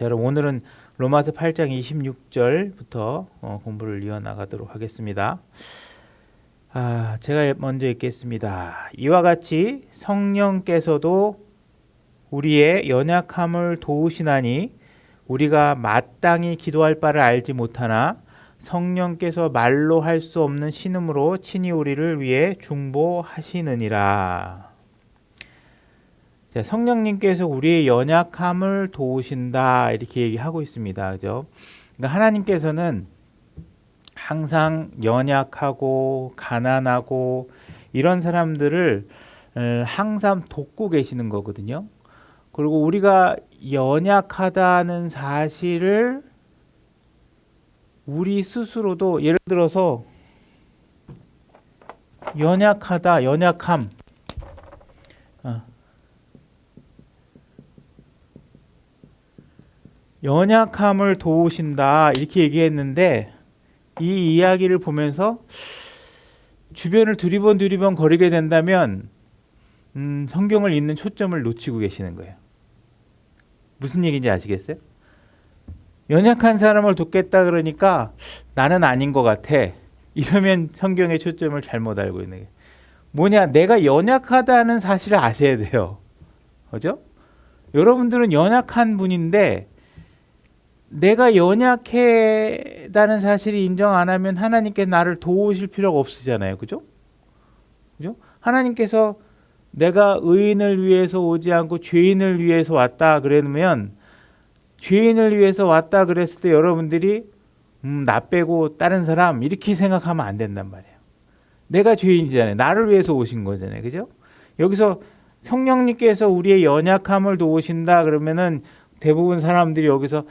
자, 그럼 오늘은 로마서 8장 26절부터 공부를 이어나가도록 하겠습니다. 제가 먼저 읽겠습니다. 이와 같이 성령께서도 우리의 연약함을 도우시나니 우리가 마땅히 기도할 바를 알지 못하나 성령께서 말로 할 수 없는 신음으로 친히 우리를 위해 중보하시느니라. 자, 성령님께서 우리의 연약함을 도우신다 이렇게 얘기하고 있습니다. 그죠? 그러니까 하나님께서는 항상 연약하고 가난하고 이런 사람들을 항상 돕고 계시는 거거든요. 그리고 우리가 연약하다는 사실을 우리 스스로도 예를 들어서 연약하다, 연약함. 연약함을 도우신다 이렇게 얘기했는데 이 이야기를 보면서 주변을 두리번 거리게 된다면 성경을 읽는 초점을 놓치고 계시는 거예요. 무슨 얘기인지 아시겠어요? 연약한 사람을 돕겠다 그러니까 나는 아닌 것 같아. 이러면 성경의 초점을 잘못 알고 있는 거예요. 뭐냐? 내가 연약하다는 사실을 아셔야 돼요. 그죠? 여러분들은 연약한 분인데 내가 연약하다는 사실을 인정 안 하면 하나님께 나를 도우실 필요가 없으잖아요. 그죠? 그죠? 하나님께서 내가 의인을 위해서 오지 않고 죄인을 위해서 왔다 그러면 죄인을 위해서 왔다 그랬을 때 여러분들이 나 빼고 다른 사람 이렇게 생각하면 안 된단 말이에요. 내가 죄인이잖아요. 나를 위해서 오신 거잖아요. 그죠? 여기서 성령님께서 우리의 연약함을 도우신다 그러면은 대부분 사람들이 여기서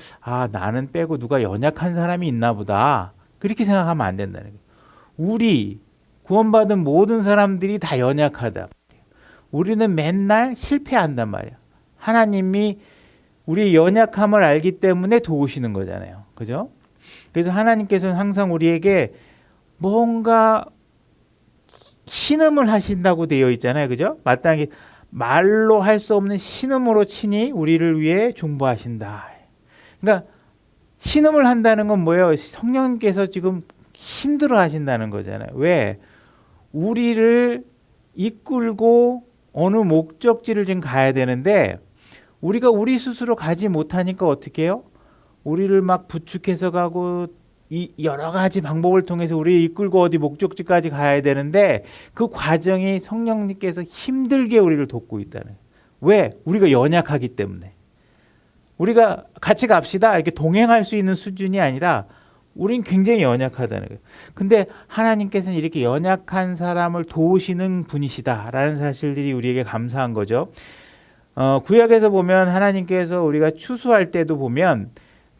나는 빼고 누가 연약한 사람이 있나 보다 그렇게 생각하면 안 된다는 거예요. 우리 구원받은 모든 사람들이 다 연약하다. 우리는 맨날 실패한단 말이에요. 하나님이 우리의 연약함을 알기 때문에 도우시는 거잖아요. 그죠? 그래서 하나님께서는 항상 우리에게 뭔가 신음을 하신다고 되어 있잖아요. 그죠? 마땅히 말로 할 수 없는 신음으로 친히 우리를 위해 중보하신다. 그러니까 신음을 한다는 건 뭐예요? 성령님께서 지금 힘들어 하신다는 거잖아요. 왜? 우리를 이끌고 어느 목적지를 지금 가야 되는데 우리가 우리 스스로 가지 못하니까 어떻게 해요? 우리를 막 부축해서 가고 여러 가지 방법을 통해서 우리를 이끌고 어디 목적지까지 가야 되는데 그 과정이 성령님께서 힘들게 우리를 돕고 있다는 거예요. 왜? 우리가 연약하기 때문에. 우리가 같이 갑시다 이렇게 동행할 수 있는 수준이 아니라 우린 굉장히 연약하다는 거예요. 근데 하나님께서는 이렇게 연약한 사람을 도우시는 분이시다라는 사실들이 우리에게 감사한 거죠. 구약에서 보면 하나님께서 우리가 추수할 때도 보면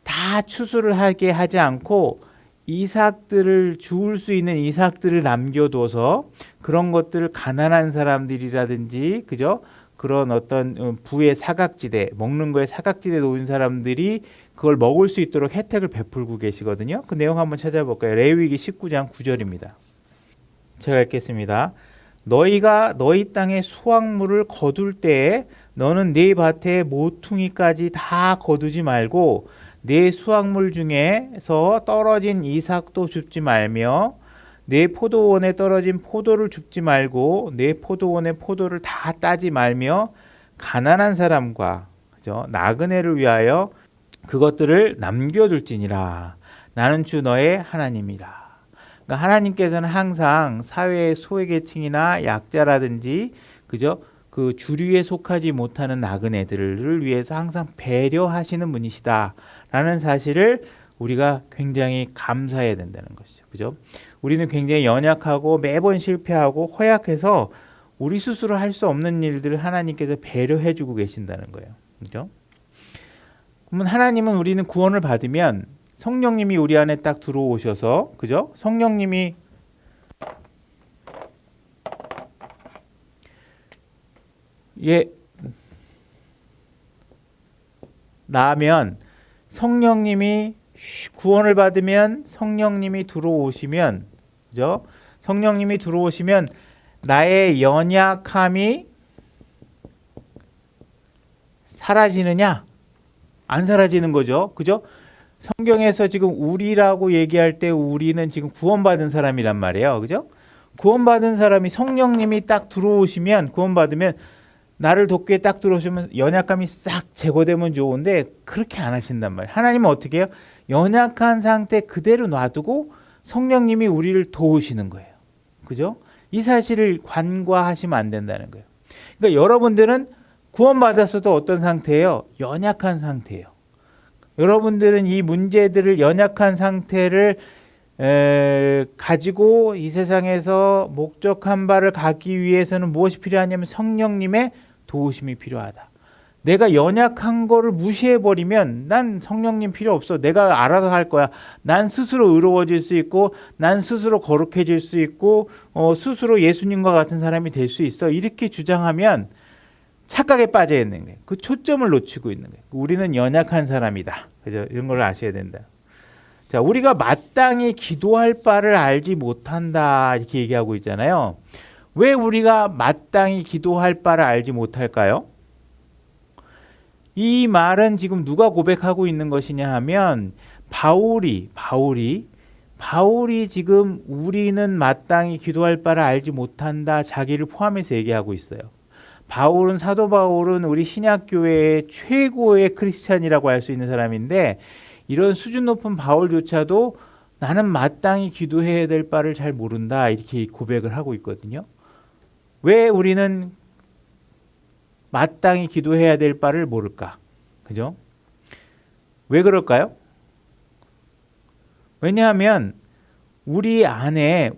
다 추수를 하게 하지 않고 이삭들을 주울 수 있는 이삭들을 남겨둬서 그런 것들을 가난한 사람들이라든지 그죠? 그런 어떤 부의 사각지대 먹는 거에 사각지대에 놓인 사람들이 그걸 먹을 수 있도록 혜택을 베풀고 계시거든요. 그 내용 한번 찾아볼까요? 레위기 19장 9절입니다. 제가 읽겠습니다. 너희가 너희 땅의 수확물을 거둘 때에 너는 네 밭의 모퉁이까지 다 거두지 말고 네 수확물 중에서 떨어진 이삭도 줍지 말며 네 포도원에 떨어진 포도를 줍지 말고 네 포도원의 포도를 다 따지 말며 가난한 사람과 그죠? 나그네를 위하여 그것들을 남겨둘지니라. 나는 주 너의 하나님이라. 그러니까 하나님께서는 항상 사회의 소외계층이나 약자라든지 그죠? 그 주류에 속하지 못하는 나그네들을 위해서 항상 배려하시는 분이시다라는 사실을 우리가 굉장히 감사해야 된다는 것이죠. 그죠? 우리는 굉장히 연약하고 매번 실패하고 허약해서 우리 스스로 할 수 없는 일들을 하나님께서 배려해 주고 계신다는 거예요. 그죠? 그러면 하나님은 우리는 구원을 받으면 성령님이 우리 안에 딱 들어오셔서 그죠? 성령님이 나면 성령님이 구원을 받으면 성령님이 들어오시면 그죠? 성령님이 들어오시면 나의 연약함이 사라지느냐? 안 사라지는 거죠. 그죠? 성경에서 지금 우리라고 얘기할 때 우리는 지금 구원받은 사람이란 말이에요. 그죠? 구원받은 사람이 성령님이 딱 들어오시면 구원받으면 나를 돕기에 딱 들어오시면 연약감이 싹 제거되면 좋은데 그렇게 안 하신단 말이에요. 하나님은 어떻게 해요? 연약한 상태 그대로 놔두고 성령님이 우리를 도우시는 거예요. 그죠? 이 사실을 간과하시면 안 된다는 거예요. 그러니까 여러분들은 구원받았어도 어떤 상태예요? 연약한 상태예요. 여러분들은 이 문제들을 연약한 상태를 가지고 이 세상에서 목적한 바를 가기 위해서는 무엇이 필요하냐면 성령님의 도우심이 필요하다. 내가 연약한 거를 무시해버리면 난 성령님 필요 없어. 내가 알아서 할 거야. 난 스스로 의로워질 수 있고 난 스스로 거룩해질 수 있고 스스로 예수님과 같은 사람이 될 수 있어. 이렇게 주장하면 착각에 빠져 있는 거예요. 그 초점을 놓치고 있는 거예요. 우리는 연약한 사람이다. 그죠? 이런 걸 아셔야 된다. 자, 우리가 마땅히 기도할 바를 알지 못한다. 이렇게 얘기하고 있잖아요. 왜 우리가 마땅히 기도할 바를 알지 못할까요? 이 말은 지금 누가 고백하고 있는 것이냐 하면 바울이 지금 우리는 마땅히 기도할 바를 알지 못한다. 자기를 포함해서 얘기하고 있어요. 사도 바울은 우리 신약교회의 최고의 크리스찬이라고 할 수 있는 사람인데 이런 수준 높은 바울조차도 나는 마땅히 기도해야 될 바를 잘 모른다 이렇게 고백을 하고 있거든요. 왜 우리는 마땅히 기도해야 될 바를 모를까? 그죠? 왜 그럴까요? 왜냐하면 우리 안에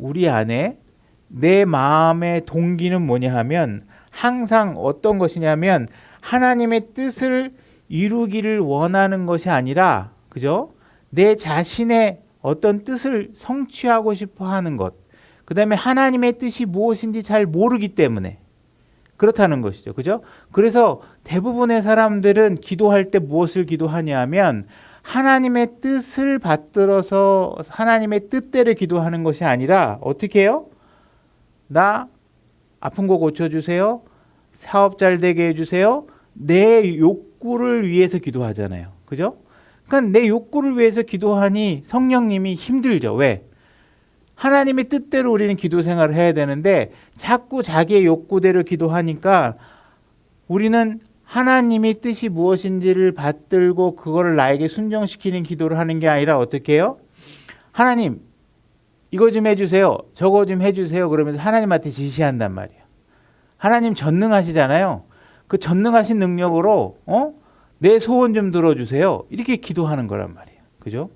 내 마음의 동기는 뭐냐 하면 항상 어떤 것이냐면 하나님의 뜻을 이루기를 원하는 것이 아니라 그죠? 내 자신의 어떤 뜻을 성취하고 싶어 하는 것. 그다음에 하나님의 뜻이 무엇인지 잘 모르기 때문에 그렇다는 것이죠. 그죠? 그래서 대부분의 사람들은 기도할 때 무엇을 기도하냐면 하나님의 뜻을 받들어서 하나님의 뜻대로 기도하는 것이 아니라 어떻게 해요? 나 아픈 거 고쳐주세요. 사업 잘 되게 해주세요. 내 욕구를 위해서 기도하잖아요. 그죠? 그러니까 내 욕구를 위해서 기도하니 성령님이 힘들죠. 왜? 하나님의 뜻대로 우리는 기도 생활을 해야 되는데 자꾸 자기의 욕구대로 기도하니까 우리는 하나님의 뜻이 무엇인지를 받들고 그거를 나에게 순종시키는 기도를 하는 게 아니라 어떻게 해요? 하나님 이거 좀 해주세요. 저거 좀 해주세요. 그러면서 하나님한테 지시한단 말이에요. 하나님 전능하시잖아요. 그 전능하신 능력으로 내 소원 좀 들어주세요. 이렇게 기도하는 거란 말이에요. 그죠?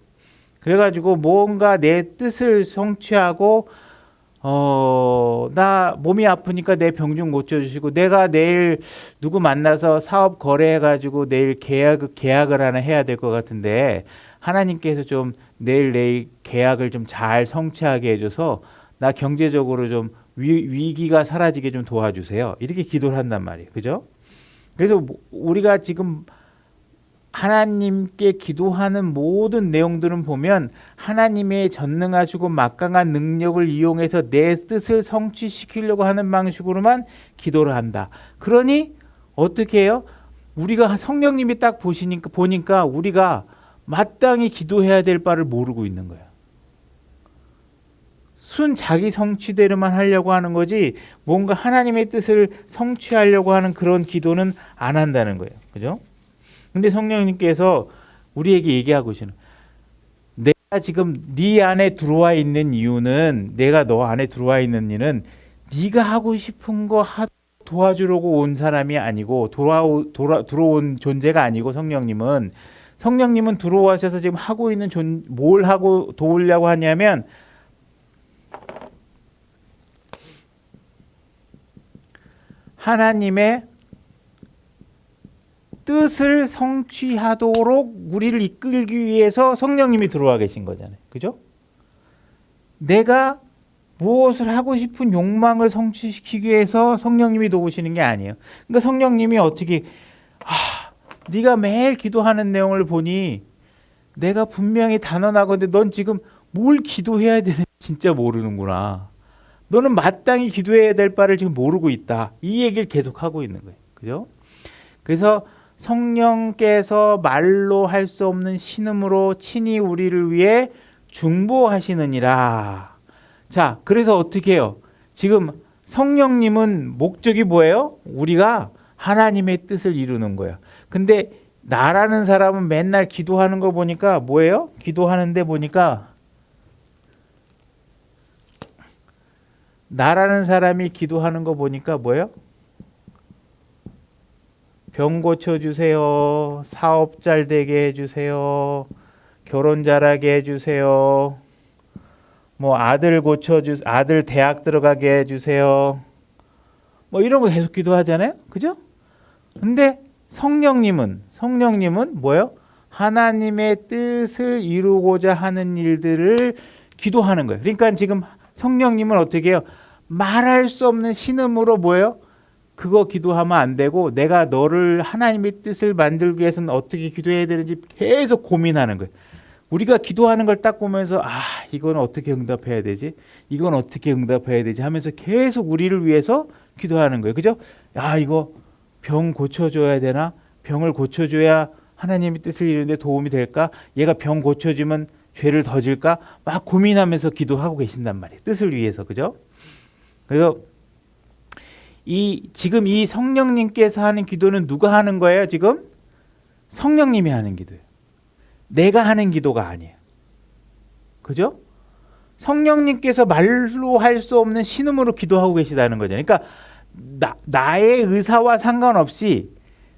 그래가지고 뭔가 내 뜻을 성취하고 나 몸이 아프니까 내 병 좀 고쳐주시고 내가 내일 누구 만나서 사업 거래해가지고 내일 계약을 하나 해야 될 것 같은데 하나님께서 좀 내일 계약을 좀 잘 성취하게 해줘서 나 경제적으로 좀 위기가 사라지게 좀 도와주세요. 이렇게 기도를 한단 말이에요. 그죠? 그래서 우리가 지금 하나님께 기도하는 모든 내용들은 보면 하나님의 전능하시고 막강한 능력을 이용해서 내 뜻을 성취시키려고 하는 방식으로만 기도를 한다. 그러니 어떻게 해요? 우리가 성령님이 딱 보니까 우리가 마땅히 기도해야 될 바를 모르고 있는 거예요. 순 자기 성취대로만 하려고 하는 거지 뭔가 하나님의 뜻을 성취하려고 하는 그런 기도는 안 한다는 거예요. 그죠? 근데 성령님께서 우리에게 얘기하고 계시는 내가 지금 네 안에 들어와 있는 이유는 내가 너 안에 들어와 있는 이유는 네가 하고 싶은 거 도와주려고 온 사람이 아니고 들어온 존재가 아니고 성령님은 들어와셔서 지금 하고 있는 뭘 하고 도우려고 하냐면 하나님의 뜻을 성취하도록 우리를 이끌기 위해서 성령님이 들어와 계신 거잖아요. 그죠? 내가 무엇을 하고 싶은 욕망을 성취시키기 위해서 성령님이 도우시는 게 아니에요. 그러니까 성령님이 어떻게 네가 매일 기도하는 내용을 보니 내가 분명히 단언하건대 넌 지금 뭘 기도해야 되는지 진짜 모르는구나. 너는 마땅히 기도해야 될 바를 지금 모르고 있다. 이 얘기를 계속 하고 있는 거예요. 그죠? 그래서 성령께서 말로 할 수 없는 신음으로 친히 우리를 위해 중보하시느니라. 자, 그래서 어떻게 해요? 지금 성령님은 목적이 뭐예요? 우리가 하나님의 뜻을 이루는 거예요. 근데 나라는 사람은 맨날 기도하는 거 보니까 뭐예요? 기도하는데 보니까 나라는 사람이 기도하는 거 보니까 뭐예요? 병 고쳐주세요. 사업 잘 되게 해주세요. 결혼 잘하게 해주세요. 뭐 아들 대학 들어가게 해주세요. 뭐 이런 거 계속 기도하잖아요. 그죠? 근데 성령님은 뭐예요? 하나님의 뜻을 이루고자 하는 일들을 기도하는 거예요. 그러니까 지금 성령님은 어떻게 해요? 말할 수 없는 신음으로 뭐예요? 그거 기도하면 안 되고 내가 너를 하나님의 뜻을 만들기 위해서는 어떻게 기도해야 되는지 계속 고민하는 거예요. 우리가 기도하는 걸 딱 보면서 이건 어떻게 응답해야 되지? 이건 어떻게 응답해야 되지? 하면서 계속 우리를 위해서 기도하는 거예요. 그죠? 이거 병 고쳐줘야 되나? 병을 고쳐줘야 하나님의 뜻을 이루는데 도움이 될까? 얘가 병 고쳐주면 죄를 더 질까? 막 고민하면서 기도하고 계신단 말이에요. 뜻을 위해서. 그죠? 그래서 지금 이 성령님께서 하는 기도는 누가 하는 거예요? 지금 성령님이 하는 기도예요. 내가 하는 기도가 아니에요. 그죠? 성령님께서 말로 할 수 없는 신음으로 기도하고 계시다는 거죠. 그러니까 나의 의사와 상관없이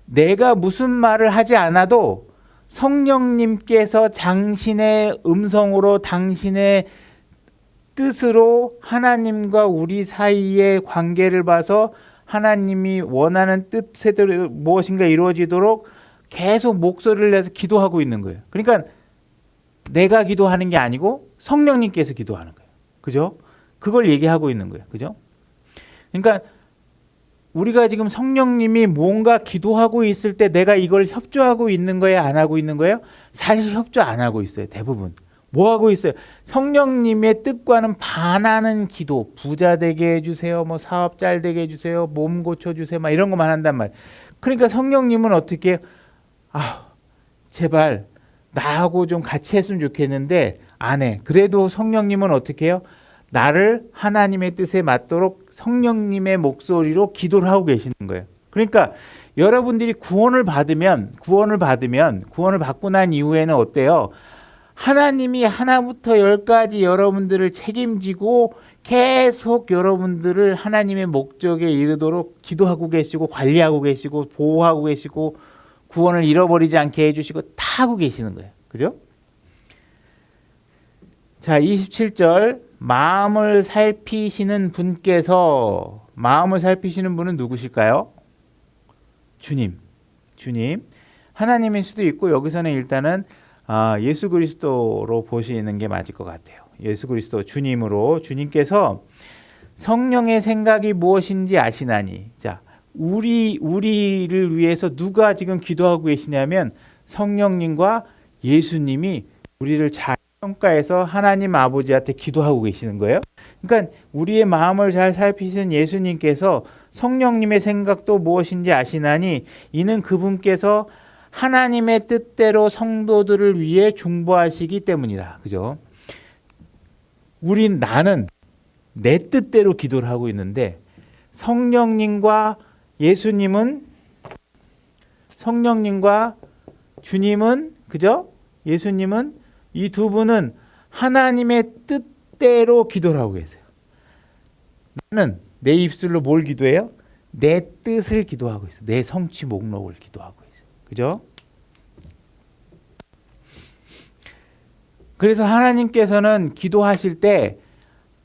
내가 무슨 말을 하지 않아도 성령님께서 당신의 음성으로 당신의 뜻으로 하나님과 우리 사이의 관계를 봐서 하나님이 원하는 뜻대로 무엇인가 이루어지도록 계속 목소리를 내서 기도하고 있는 거예요. 그러니까 내가 기도하는 게 아니고 성령님께서 기도하는 거예요. 그죠? 그걸 얘기하고 있는 거예요. 그죠? 그러니까 우리가 지금 성령님이 뭔가 기도하고 있을 때 내가 이걸 협조하고 있는 거예요? 안 하고 있는 거예요? 사실 협조 안 하고 있어요. 대부분. 뭐 하고 있어요? 성령님의 뜻과는 반하는 기도. 부자 되게 해주세요. 뭐 사업 잘 되게 해주세요. 몸 고쳐주세요. 막 이런 것만 한단 말이에요. 그러니까 성령님은 어떻게 제발 나하고 좀 같이 했으면 좋겠는데 안 해. 그래도 성령님은 어떻게 해요? 나를 하나님의 뜻에 맞도록 성령님의 목소리로 기도를 하고 계시는 거예요. 그러니까 여러분들이 구원을 받고 난 이후에는 어때요? 하나님이 하나부터 열까지 여러분들을 책임지고 계속 여러분들을 하나님의 목적에 이르도록 기도하고 계시고 관리하고 계시고 보호하고 계시고 구원을 잃어버리지 않게 해주시고 다 하고 계시는 거예요. 그죠? 자, 27절 마음을 살피시는 분께서 마음을 살피시는 분은 누구실까요? 주님. 하나님일 수도 있고 여기서는 일단은 예수 그리스도로 보시는 게 맞을 것 같아요. 예수 그리스도 주님으로 주님께서 성령의 생각이 무엇인지 아시나니. 자, 우리를 위해서 누가 지금 기도하고 계시냐면 성령님과 예수님이 우리를 잘 평가해서 하나님 아버지한테 기도하고 계시는 거예요. 그러니까 우리의 마음을 잘 살피시는 예수님께서 성령님의 생각도 무엇인지 아시나니 이는 그분께서 하나님의 뜻대로 성도들을 위해 중보하시기 때문이라. 그죠? 나는 내 뜻대로 기도를 하고 있는데 성령님과 주님은 그죠? 예수님은 이 두 분은 하나님의 뜻대로 기도를 하고 계세요. 나는 내 입술로 뭘 기도해요? 내 뜻을 기도하고 있어요. 내 성취 목록을 기도하고 있어요. 그죠? 그래서 하나님께서는 기도하실 때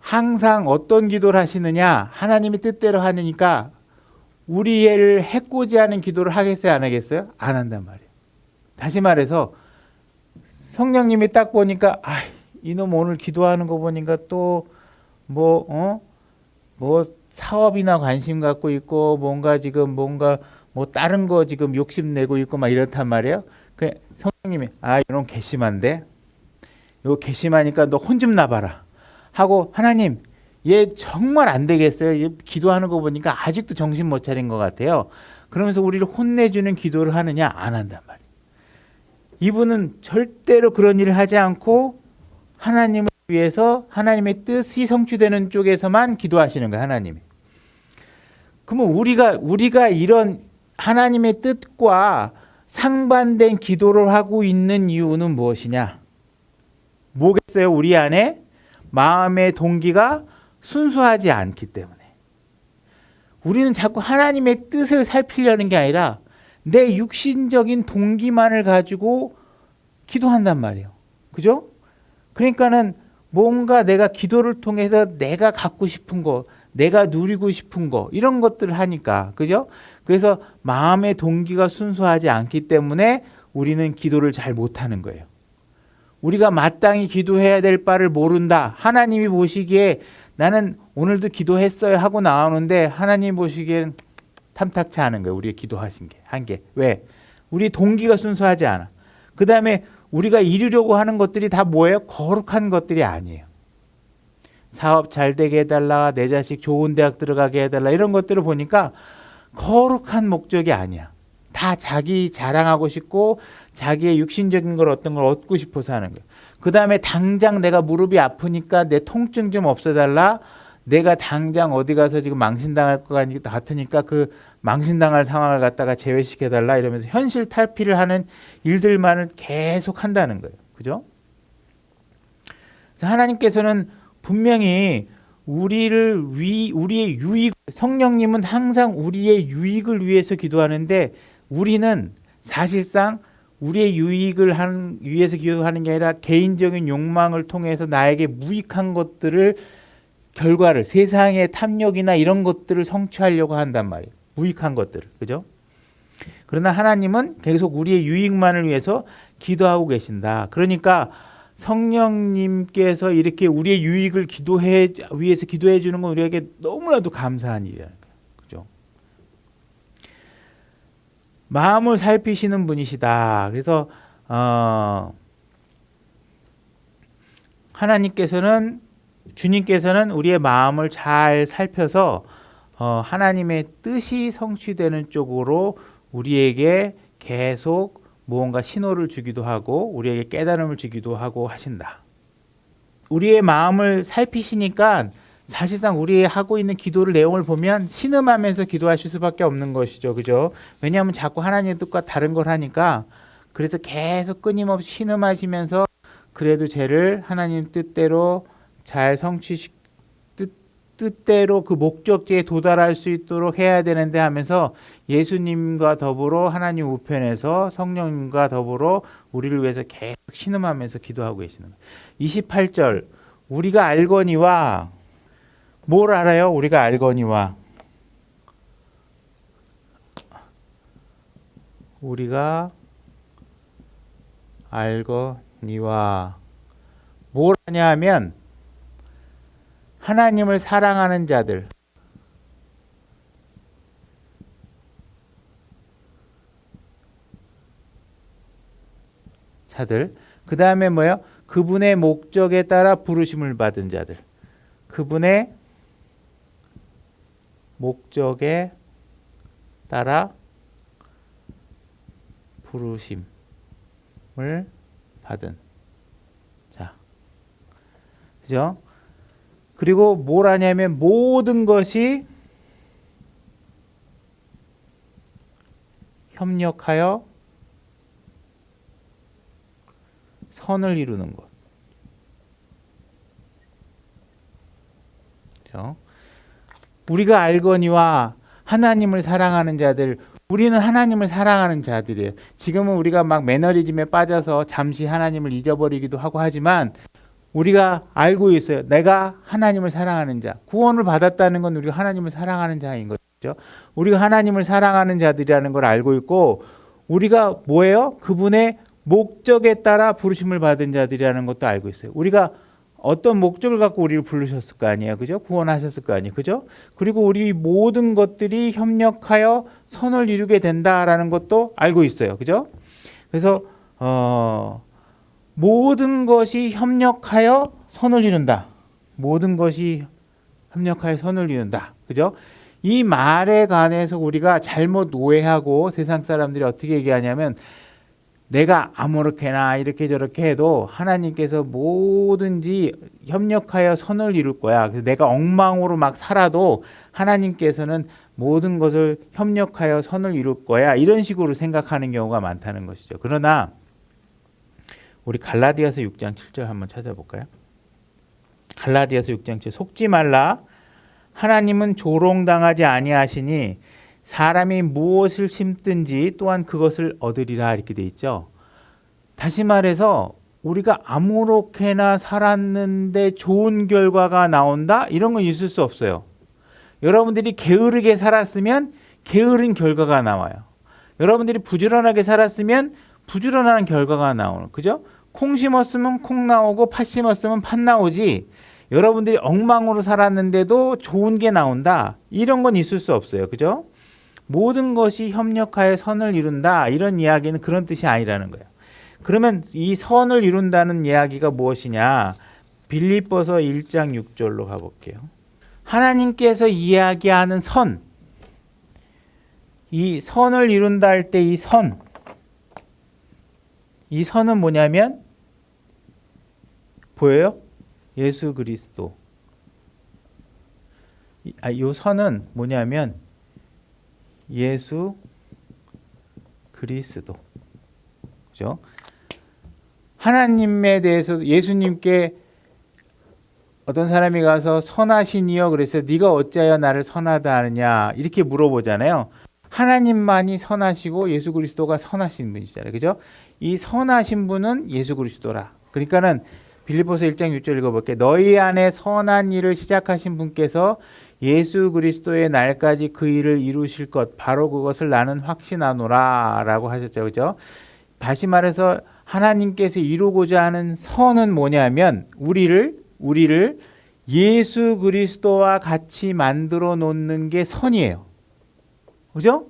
항상 어떤 기도를 하시느냐? 하나님이 뜻대로 하니까 우리를 해코지하는 기도를 하겠어요? 안 하겠어요? 안 한단 말이에요. 다시 말해서 성령님이 딱 보니까 이놈 오늘 기도하는 거 보니까 또 뭐 사업이나 관심 갖고 있고 뭔가 뭐 다른 거 지금 욕심내고 있고 막 이렇단 말이에요. 그 성령님이 이놈 괘씸한데 이거 괘씸하니까 너 혼 좀 나봐라 하고 하나님 얘 정말 안 되겠어요. 기도하는 거 보니까 아직도 정신 못 차린 것 같아요. 그러면서 우리를 혼내주는 기도를 하느냐? 안 한단 말이에요. 이분은 절대로 그런 일을 하지 않고 하나님을 위해서 하나님의 뜻이 성취되는 쪽에서만 기도하시는 거예요. 하나님이. 그러면 우리가 이런 하나님의 뜻과 상반된 기도를 하고 있는 이유는 무엇이냐? 뭐겠어요? 우리 안에 마음의 동기가 순수하지 않기 때문에. 우리는 자꾸 하나님의 뜻을 살피려는 게 아니라 내 육신적인 동기만을 가지고 기도한단 말이에요. 그죠? 그러니까는 뭔가 내가 기도를 통해서 내가 갖고 싶은 거, 내가 누리고 싶은 거, 이런 것들을 하니까. 그죠? 그래서 마음의 동기가 순수하지 않기 때문에 우리는 기도를 잘 못하는 거예요. 우리가 마땅히 기도해야 될 바를 모른다. 하나님이 보시기에 나는 오늘도 기도했어요 하고 나오는데 하나님 보시기엔 탐탁치 않은 거예요. 우리가 기도하신 게. 한 게. 왜? 우리 동기가 순수하지 않아. 그 다음에 우리가 이루려고 하는 것들이 다 뭐예요? 거룩한 것들이 아니에요. 사업 잘 되게 해달라, 내 자식 좋은 대학 들어가게 해달라, 이런 것들을 보니까 거룩한 목적이 아니야. 다 자기 자랑하고 싶고 자기의 육신적인 걸 어떤 걸 얻고 싶어서 하는 거예요. 그 다음에 당장 내가 무릎이 아프니까 내 통증 좀 없애달라. 내가 당장 어디 가서 지금 망신당할 것 같으니까 그 망신당할 상황을 갖다가 제외시켜달라, 이러면서 현실 탈피를 하는 일들만을 계속 한다는 거예요. 그죠? 그래서 하나님께서는 분명히 우리의 유익, 성령님은 항상 우리의 유익을 위해서 기도하는데 우리는 사실상 우리의 유익을 위해서 기도하는 게 아니라 개인적인 욕망을 통해서 나에게 무익한 것들을, 결과를, 세상의 탐욕이나 이런 것들을 성취하려고 한단 말이에요. 무익한 것들을. 그죠? 그러나 하나님은 계속 우리의 유익만을 위해서 기도하고 계신다. 그러니까 성령님께서 이렇게 우리의 유익을 위해서 기도해 주는 건 우리에게 너무나도 감사한 일이라는 거예요. 그죠? 마음을 살피시는 분이시다. 그래서 주님께서는 우리의 마음을 잘 살펴서 하나님의 뜻이 성취되는 쪽으로 우리에게 계속 무언가 신호를 주기도 하고 우리에게 깨달음을 주기도 하고 하신다. 우리의 마음을 살피시니까 사실상 우리 하고 있는 기도를 내용을 보면 신음하면서 기도하실 수밖에 없는 것이죠. 그죠? 왜냐하면 자꾸 하나님의 뜻과 다른 걸 하니까. 그래서 계속 끊임없이 신음하시면서 그래도 쟤를 하나님 뜻대로 잘 뜻대로 그 목적지에 도달할 수 있도록 해야 되는데 하면서 예수님과 더불어 하나님 우편에서 성령님과 더불어 우리를 위해서 계속 신음하면서 기도하고 계시는 거예요. 28절, 우리가 알거니와, 뭘 알아요? 우리가 알거니와, 우리가 알거니와, 뭘 하냐 하면 하나님을 사랑하는 자들, 그 다음에 뭐예요? 그분의 목적에 따라 부르심을 받은 자들, 그분의 목적에 따라 부르심을 받은 자, 그죠? 그리고 뭘 하냐면 모든 것이 협력하여 선을 이루는 것. 그렇죠? 우리가 알거니와 하나님을 사랑하는 자들, 우리는 하나님을 사랑하는 자들이에요. 지금은 우리가 막 매너리즘에 빠져서 잠시 하나님을 잊어버리기도 하고 하지만 우리가 알고 있어요. 내가 하나님을 사랑하는 자. 구원을 받았다는 건 우리가 하나님을 사랑하는 자인 거죠. 우리가 하나님을 사랑하는 자들이라는 걸 알고 있고, 우리가 뭐예요? 그분의 목적에 따라 부르심을 받은 자들이라는 것도 알고 있어요. 우리가 어떤 목적을 갖고 우리를 부르셨을 거 아니에요. 그죠? 구원하셨을 거 아니에요. 그죠? 그리고 우리 모든 것들이 협력하여 선을 이루게 된다라는 것도 알고 있어요. 그죠? 그래서 모든 것이 협력하여 선을 이룬다. 모든 것이 협력하여 선을 이룬다. 그죠? 이 말에 관해서 우리가 잘못 오해하고 세상 사람들이 어떻게 얘기하냐면 내가 아무렇게나 이렇게 저렇게 해도 하나님께서 뭐든지 협력하여 선을 이룰 거야. 그래서 내가 엉망으로 막 살아도 하나님께서는 모든 것을 협력하여 선을 이룰 거야. 이런 식으로 생각하는 경우가 많다는 것이죠. 그러나 우리 갈라디아서 6장 7절 한번 찾아볼까요? 갈라디아서 6장 7절 속지 말라. 하나님은 조롱당하지 아니하시니 사람이 무엇을 심든지 또한 그것을 얻으리라 이렇게 돼 있죠. 다시 말해서 우리가 아무렇게나 살았는데 좋은 결과가 나온다? 이런 건 있을 수 없어요. 여러분들이 게으르게 살았으면 게으른 결과가 나와요. 여러분들이 부지런하게 살았으면 부지런한 결과가 나오는, 그죠? 콩 심었으면 콩 나오고 팥 심었으면 팥 나오지. 여러분들이 엉망으로 살았는데도 좋은 게 나온다. 이런 건 있을 수 없어요. 그죠? 모든 것이 협력하여 선을 이룬다. 이런 이야기는 그런 뜻이 아니라는 거예요. 그러면 이 선을 이룬다는 이야기가 무엇이냐? 빌립보서 1장 6절로 가볼게요. 하나님께서 이야기하는 선, 이 선을 이룬다 할 때 이 선, 이 선은 뭐냐면 보여요? 예수 그리스도. 이 선은 뭐냐면 예수 그리스도. 그죠? 하나님에 대해서 예수님께 어떤 사람이 가서 선하시니요 그래서 네가 어찌하여 나를 선하다 하느냐 이렇게 물어보잖아요. 하나님만이 선하시고 예수 그리스도가 선하신 분이잖아요. 그죠? 이 선하신 분은 예수 그리스도라. 그러니까는 빌립보서 1장 6절 읽어볼게요. 너희 안에 선한 일을 시작하신 분께서 예수 그리스도의 날까지 그 일을 이루실 것 바로 그것을 나는 확신하노라 라고 하셨죠. 그죠? 다시 말해서 하나님께서 이루고자 하는 선은 뭐냐면 우리를 예수 그리스도와 같이 만들어 놓는 게 선이에요. 그죠?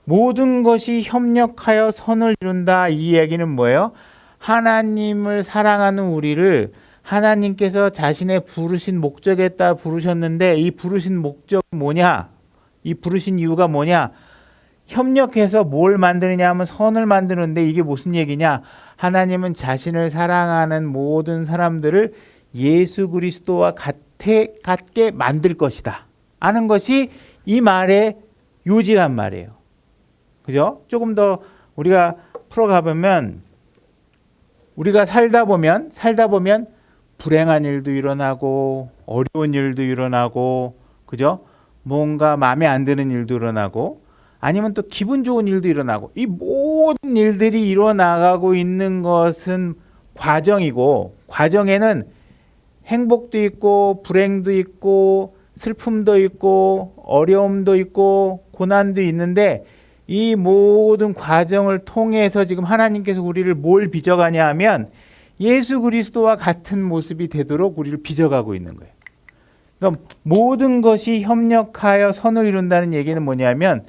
모든 것이 협력하여 선을 이룬다. 이 이야기는 뭐예요? 하나님을 사랑하는 우리를 하나님께서 자신의 부르신 목적에 따라 부르셨는데 이 부르신 목적은 뭐냐? 이 부르신 이유가 뭐냐? 협력해서 뭘 만드느냐 하면 선을 만드는데 이게 무슨 얘기냐? 하나님은 자신을 사랑하는 모든 사람들을 예수 그리스도와 같게 만들 것이다. 하는 것이 이 말의 요지란 말이에요. 그죠? 조금 더 우리가 풀어가 보면 우리가 살다 보면 불행한 일도 일어나고 어려운 일도 일어나고 그죠? 뭔가 마음에 안 드는 일도 일어나고 아니면 또 기분 좋은 일도 일어나고 이 모든 일들이 일어나가고 있는 것은 과정이고 과정에는 행복도 있고 불행도 있고 슬픔도 있고 어려움도 있고 고난도 있는데 이 모든 과정을 통해서 지금 하나님께서 우리를 뭘 빚어가냐 하면 예수 그리스도와 같은 모습이 되도록 우리를 빚어가고 있는 거예요. 그러니까 모든 것이 협력하여 선을 이룬다는 얘기는 뭐냐면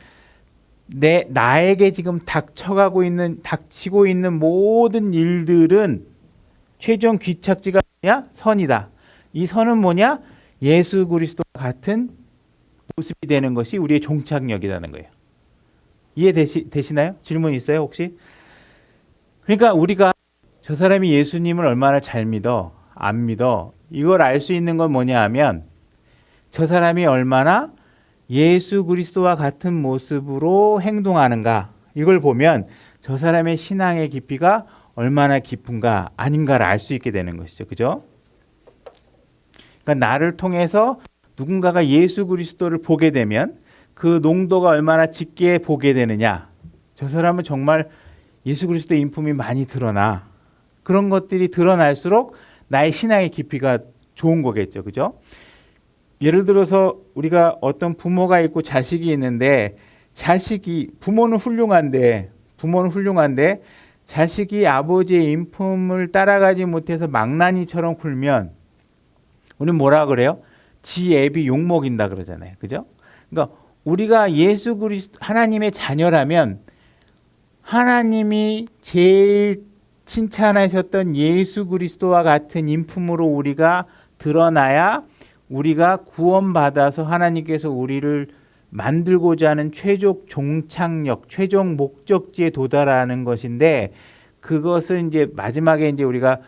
나에게 지금 닥치고 있는 모든 일들은 최종 귀착지가 뭐냐? 선이다. 이 선은 뭐냐? 예수 그리스도와 같은 모습이 되는 것이 우리의 종착역이라는 거예요. 이해되시나요? 질문 있어요 혹시? 그러니까 우리가 저 사람이 예수님을 얼마나 잘 믿어 안 믿어 이걸 알 수 있는 건 뭐냐 하면 저 사람이 얼마나 예수 그리스도와 같은 모습으로 행동하는가 이걸 보면 저 사람의 신앙의 깊이가 얼마나 깊은가 아닌가를 알 수 있게 되는 것이죠. 그죠? 그러니까 나를 통해서 누군가가 예수 그리스도를 보게 되면 그 농도가 얼마나 짙게 보게 되느냐. 저 사람은 정말 예수 그리스도의 인품이 많이 드러나. 그런 것들이 드러날수록 나의 신앙의 깊이가 좋은 거겠죠. 그죠? 예를 들어서 우리가 어떤 부모가 있고 자식이 있는데 부모는 훌륭한데 자식이 아버지의 인품을 따라가지 못해서 망나니처럼 굴면 우리는 뭐라 그래요? 지 애비 욕먹인다 그러잖아요. 그죠? 그러니까 우리가 예수 그리스도 하나님의 자녀라면 하나님이 제일 칭찬하셨던 예수 그리스도와 같은 인품으로 우리가 드러나야 우리가 구원받아서 하나님께서 우리를 만들고자 하는 최종 종착역, 최종 목적지에 도달하는 것인데 그것은 이제 마지막에 이제 우리가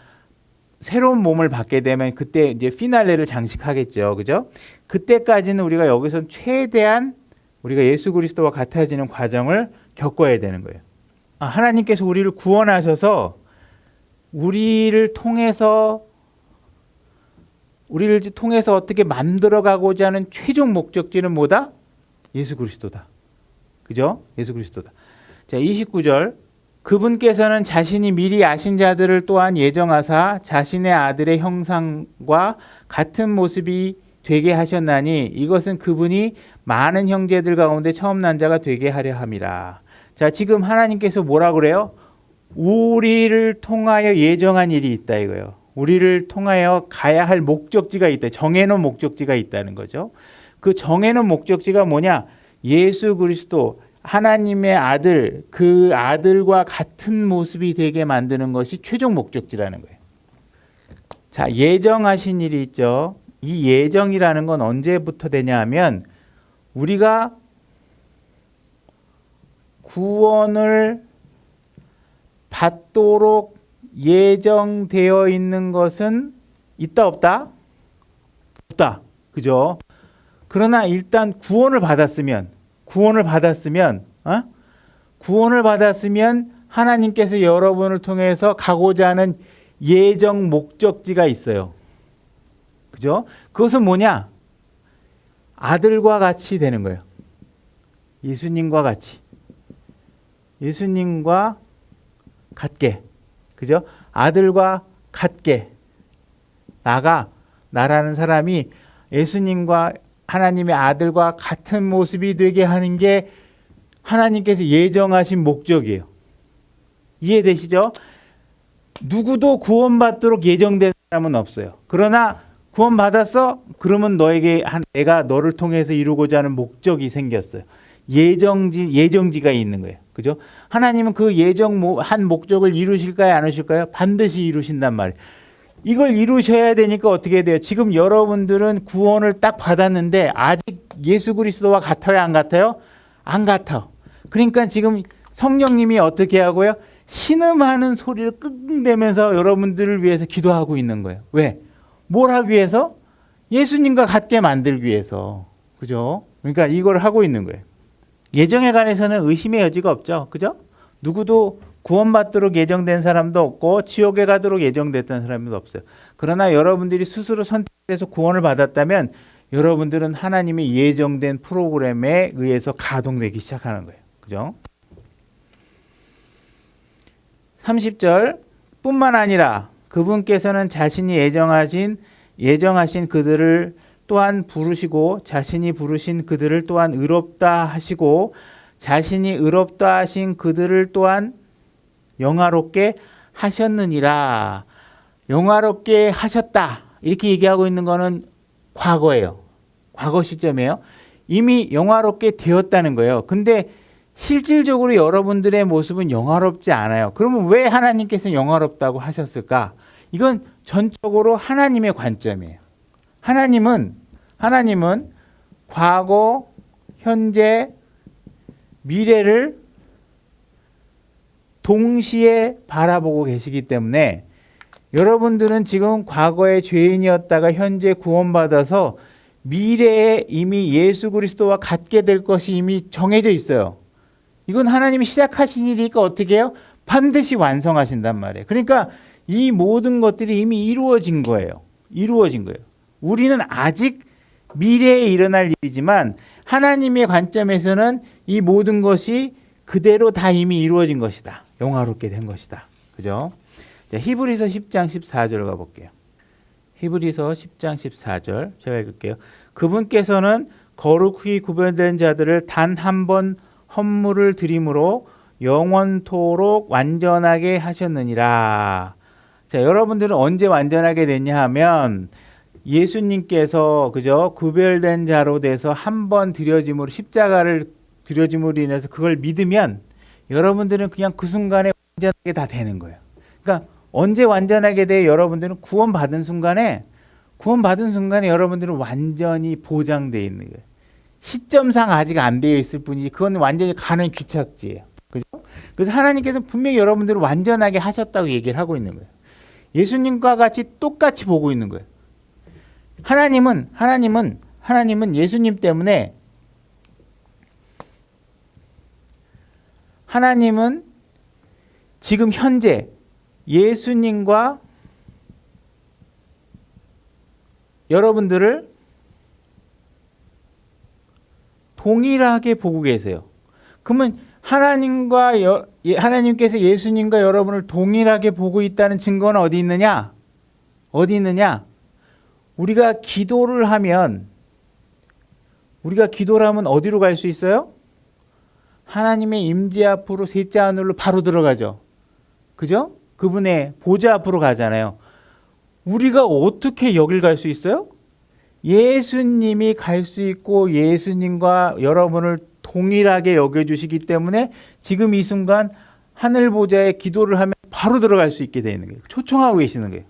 새로운 몸을 받게 되면 그때 이제 피날레를 장식하겠죠. 그죠? 그때까지는 우리가 여기서 최대한 우리가 예수 그리스도와 같아지는 과정을 겪어야 되는 거예요. 하나님께서 우리를 구원하셔서 우리를 통해서 어떻게 만들어가고자 하는 최종 목적지는 뭐다? 예수 그리스도다. 그죠? 예수 그리스도다. 자, 29절. 그분께서는 자신이 미리 아신 자들을 또한 예정하사 자신의 아들의 형상과 같은 모습이 되게 하셨나니 이것은 그분이 많은 형제들 가운데 처음 난 자가 되게 하려 함이라. 자, 지금 하나님께서 뭐라 그래요? 우리를 통하여 예정한 일이 있다 이거예요. 우리를 통하여 가야 할 목적지가 있다. 정해놓은 목적지가 있다는 거죠. 그 정해놓은 목적지가 뭐냐? 예수 그리스도 하나님의 아들, 그 아들과 같은 모습이 되게 만드는 것이 최종 목적지라는 거예요. 자, 예정하신 일이 있죠. 이 예정이라는 건 언제부터 되냐 하면 우리가 구원을 받도록 예정되어 있는 것은 있다 없다? 없다. 그죠? 그러나 일단 구원을 받았으면 하나님께서 여러분을 통해서 가고자 하는 예정 목적지가 있어요. 그죠? 그것은 뭐냐? 아들과 같이 되는 거예요. 예수님과 같이. 예수님과 같게. 그죠? 아들과 같게. 나라는 사람이 예수님과 하나님의 아들과 같은 모습이 되게 하는 게 하나님께서 예정하신 목적이에요. 이해되시죠? 누구도 구원받도록 예정된 사람은 없어요. 그러나 구원받았어? 그러면 내가 너를 통해서 이루고자 하는 목적이 생겼어요. 예정지가 있는 거예요. 그죠? 하나님은 그 예정한 목적을 이루실까요? 안 이루실까요? 반드시 이루신단 말이에요. 이걸 이루셔야 되니까 어떻게 돼요? 지금 여러분들은 구원을 딱 받았는데 아직 예수 그리스도와 같아요? 안 같아요? 안 같아요. 그러니까 지금 성령님이 어떻게 하고요? 신음하는 소리를 끙끙대면서 여러분들을 위해서 기도하고 있는 거예요. 왜? 뭘 하기 위해서? 예수님과 같게 만들기 위해서. 그죠? 그러니까 이걸 하고 있는 거예요. 예정에 관해서는 의심의 여지가 없죠. 그죠? 누구도 구원받도록 예정된 사람도 없고 지옥에 가도록 예정됐던 사람도 없어요. 그러나 여러분들이 스스로 선택해서 구원을 받았다면 여러분들은 하나님의 예정된 프로그램에 의해서 가동되기 시작하는 거예요. 그죠? 30절 뿐만 아니라 그분께서는 자신이 예정하신 그들을 또한 부르시고 자신이 부르신 그들을 또한 의롭다 하시고 자신이 의롭다 하신 그들을 또한 영화롭게 하셨느니라. 영화롭게 하셨다. 이렇게 얘기하고 있는 거는 과거예요. 과거 시점이에요. 이미 영화롭게 되었다는 거예요. 근데 실질적으로 여러분들의 모습은 영화롭지 않아요. 그러면 왜 하나님께서 영화롭다고 하셨을까? 이건 전적으로 하나님의 관점이에요. 하나님은 과거, 현재, 미래를 동시에 바라보고 계시기 때문에 여러분들은 지금 과거의 죄인이었다가 현재 구원받아서 미래에 이미 예수 그리스도와 같게 될 것이 이미 정해져 있어요. 이건 하나님이 시작하신 일이니까 어떻게 해요? 반드시 완성하신단 말이에요. 그러니까 이 모든 것들이 이미 이루어진 거예요. 우리는 아직 미래에 일어날 일이지만 하나님의 관점에서는 이 모든 것이 그대로 다 이미 이루어진 것이다. 영화롭게 된 것이다. 그죠? 자, 히브리서 10장 14절 가볼게요. 히브리서 10장 14절 제가 읽을게요. 그분께서는 거룩히 구별된 자들을 단 한 번 헌물을 드림으로 영원토록 완전하게 하셨느니라. 자, 여러분들은 언제 완전하게 됐냐 하면 예수님께서 그죠? 구별된 자로 돼서 한 번 드려짐으로 십자가를 드려짐으로 인해서 그걸 믿으면 여러분들은 그냥 그 순간에 완전하게 다 되는 거예요. 그러니까 언제 완전하게 돼? 여러분들은 구원받은 순간에 여러분들은 완전히 보장되어 있는 거예요. 시점상 아직 안 되어 있을 뿐이지 그건 완전히 가는 귀착지예요. 그죠? 그래서 하나님께서 분명히 여러분들을 완전하게 하셨다고 얘기를 하고 있는 거예요. 예수님과 같이 똑같이 보고 있는 거예요. 하나님은 예수님 때문에 하나님은 지금 현재 예수님과 여러분들을 동일하게 보고 계세요. 그러면 하나님께서 예수님과 여러분을 동일하게 보고 있다는 증거는 어디 있느냐? 어디 있느냐? 우리가 기도를 하면 어디로 갈 수 있어요? 하나님의 임재 앞으로 셋째 하늘로 바로 들어가죠. 그죠? 그분의 보좌 앞으로 가잖아요. 우리가 어떻게 여길 갈 수 있어요? 예수님이 갈 수 있고 예수님과 여러분을 동일하게 여겨주시기 때문에 지금 이 순간 하늘 보좌에 기도를 하면 바로 들어갈 수 있게 되는 거예요. 초청하고 계시는 거예요.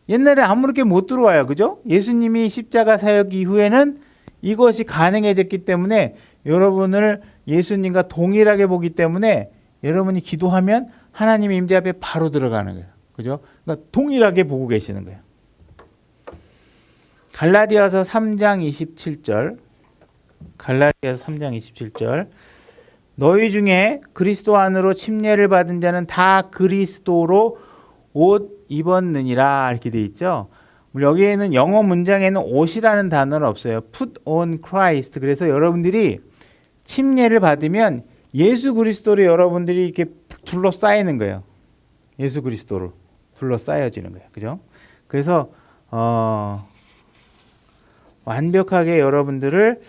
옛날에 아무렇게 못 들어와요. 그죠? 예수님이 십자가 사역 이후에는 이것이 가능해졌기 때문에 여러분을 예수님과 동일하게 보기 때문에 여러분이 기도하면 하나님의 임재 앞에 바로 들어가는 거예요. 그죠? 그러니까 동일하게 보고 계시는 거예요. 갈라디아서 3장 27절. 갈라디아서 3장 27절. 너희 중에 그리스도 안으로 침례를 받은 자는 다 그리스도로 옷 입었느니라 이렇게 돼 있죠. 여기에는 영어 문장에는 옷이라는 단어는 없어요. Put on Christ. 그래서 여러분들이 침례를 받으면 예수 그리스도로 여러분들이 이렇게 둘러싸이는 거예요. 예수 그리스도로 둘러싸여지는 거예요. 그죠? 그래서 완벽하게 여러분들을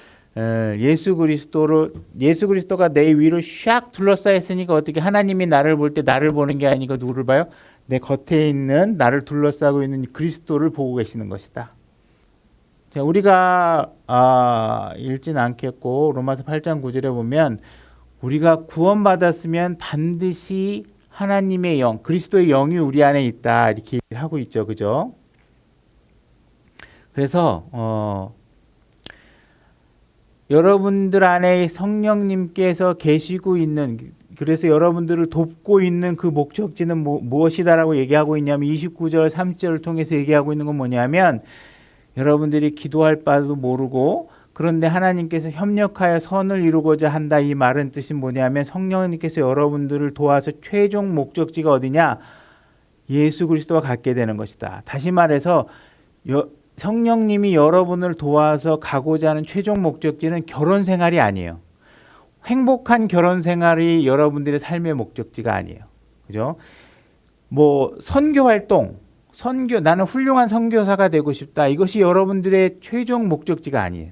예수 그리스도가 내 위로 샥 둘러싸였으니까 어떻게 하나님이 나를 볼 때 나를 보는 게 아니고 누구를 봐요? 내 겉에 있는 나를 둘러싸고 있는 그리스도를 보고 계시는 것이다. 자, 우리가 읽진 않겠고 로마서 8장 9절에 보면 우리가 구원받았으면 반드시 하나님의 영, 그리스도의 영이 우리 안에 있다 이렇게 하고 있죠. 그죠? 그래서 여러분들 안에 성령님께서 계시고 있는, 그래서 여러분들을 돕고 있는 그 목적지는 무엇이다라고 얘기하고 있냐면 29절 30절을 통해서 얘기하고 있는 건 뭐냐면 여러분들이 기도할 바도 모르고 그런데 하나님께서 협력하여 선을 이루고자 한다. 이 말은 뜻이 뭐냐면 성령님께서 여러분들을 도와서 최종 목적지가 어디냐? 예수 그리스도와 같게 되는 것이다. 다시 말해서 성령님이 여러분을 도와서 가고자 하는 최종 목적지는 결혼 생활이 아니에요. 행복한 결혼 생활이 여러분들의 삶의 목적지가 아니에요. 그죠? 뭐 선교 활동, 나는 훌륭한 선교사가 되고 싶다. 이것이 여러분들의 최종 목적지가 아니에요.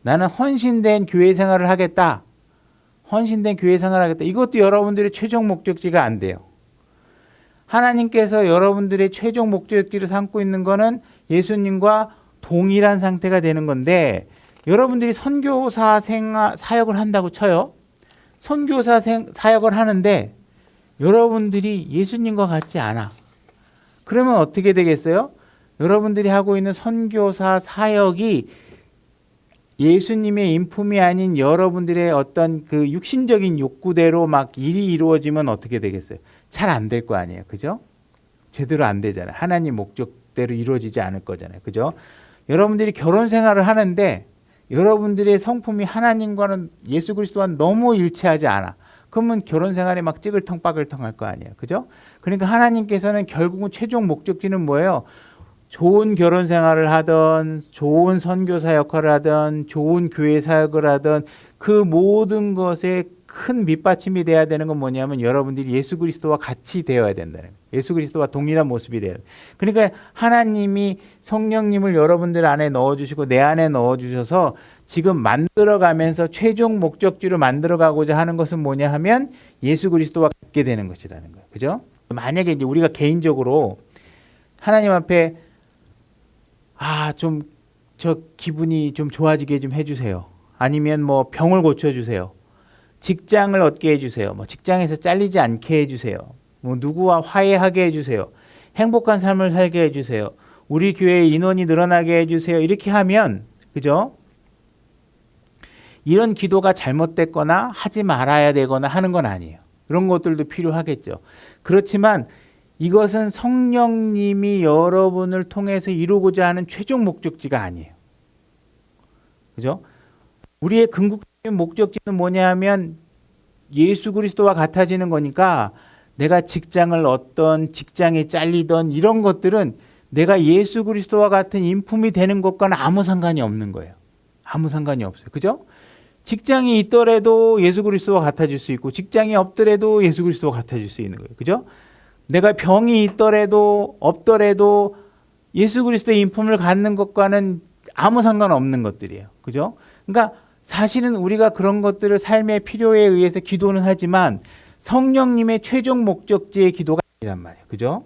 나는 헌신된 교회 생활을 하겠다. 이것도 여러분들의 최종 목적지가 안 돼요. 하나님께서 여러분들의 최종 목적지를 삼고 있는 거는 예수님과 동일한 상태가 되는 건데 여러분들이 선교사 사역을 한다고 쳐요. 선교사 사역을 하는데 여러분들이 예수님과 같지 않아. 그러면 어떻게 되겠어요? 여러분들이 하고 있는 선교사 사역이 예수님의 인품이 아닌 여러분들의 어떤 그 육신적인 욕구대로 막 일이 이루어지면 어떻게 되겠어요? 잘 안 될 거 아니에요. 그죠? 제대로 안 되잖아요. 하나님 목적대로 이루어지지 않을 거잖아요. 그죠? 여러분들이 결혼 생활을 하는데 여러분들의 성품이 하나님과는 예수 그리스도와는 너무 일치하지 않아. 그러면 결혼 생활에 막 찌글텅빠글텅 할 거 아니에요. 그죠? 그러니까 하나님께서는 결국은 최종 목적지는 뭐예요? 좋은 결혼 생활을 하던, 좋은 선교사 역할을 하던, 좋은 교회 사역을 하던 그 모든 것에 큰 밑받침이 돼야 되는 건 뭐냐면 여러분들이 예수 그리스도와 같이 되어야 된다는 거예요. 예수 그리스도와 동일한 모습이 돼야 돼요. 그러니까 하나님이 성령님을 여러분들 안에 넣어주시고 내 안에 넣어주셔서 지금 만들어가면서 최종 목적지로 만들어가고자 하는 것은 뭐냐 하면 예수 그리스도와 같게 되는 것이라는 거예요. 그죠? 만약에 이제 우리가 개인적으로 하나님 앞에 좀 저 기분이 좀 좋아지게 좀 해주세요. 아니면 뭐 병을 고쳐주세요. 직장을 얻게 해주세요. 뭐 직장에서 잘리지 않게 해주세요. 뭐 누구와 화해하게 해주세요. 행복한 삶을 살게 해주세요. 우리 교회의 인원이 늘어나게 해주세요. 이렇게 하면, 그죠? 이런 기도가 잘못됐거나 하지 말아야 되거나 하는 건 아니에요. 그런 것들도 필요하겠죠. 그렇지만 이것은 성령님이 여러분을 통해서 이루고자 하는 최종 목적지가 아니에요. 그죠? 우리의 궁극적인 목적지는 뭐냐면 예수 그리스도와 같아지는 거니까 내가 직장을 얻던 직장에 잘리던 이런 것들은 내가 예수 그리스도와 같은 인품이 되는 것과는 아무 상관이 없는 거예요. 아무 상관이 없어요. 그죠? 직장이 있더라도 예수 그리스도와 같아질 수 있고 직장이 없더라도 예수 그리스도와 같아질 수 있는 거예요. 그죠? 내가 병이 있더라도 없더라도 예수 그리스도의 인품을 갖는 것과는 아무 상관없는 것들이에요. 그죠? 그러니까 사실은 우리가 그런 것들을 삶의 필요에 의해서 기도는 하지만 성령님의 최종 목적지의 기도가 아니란 말이에요. 그죠?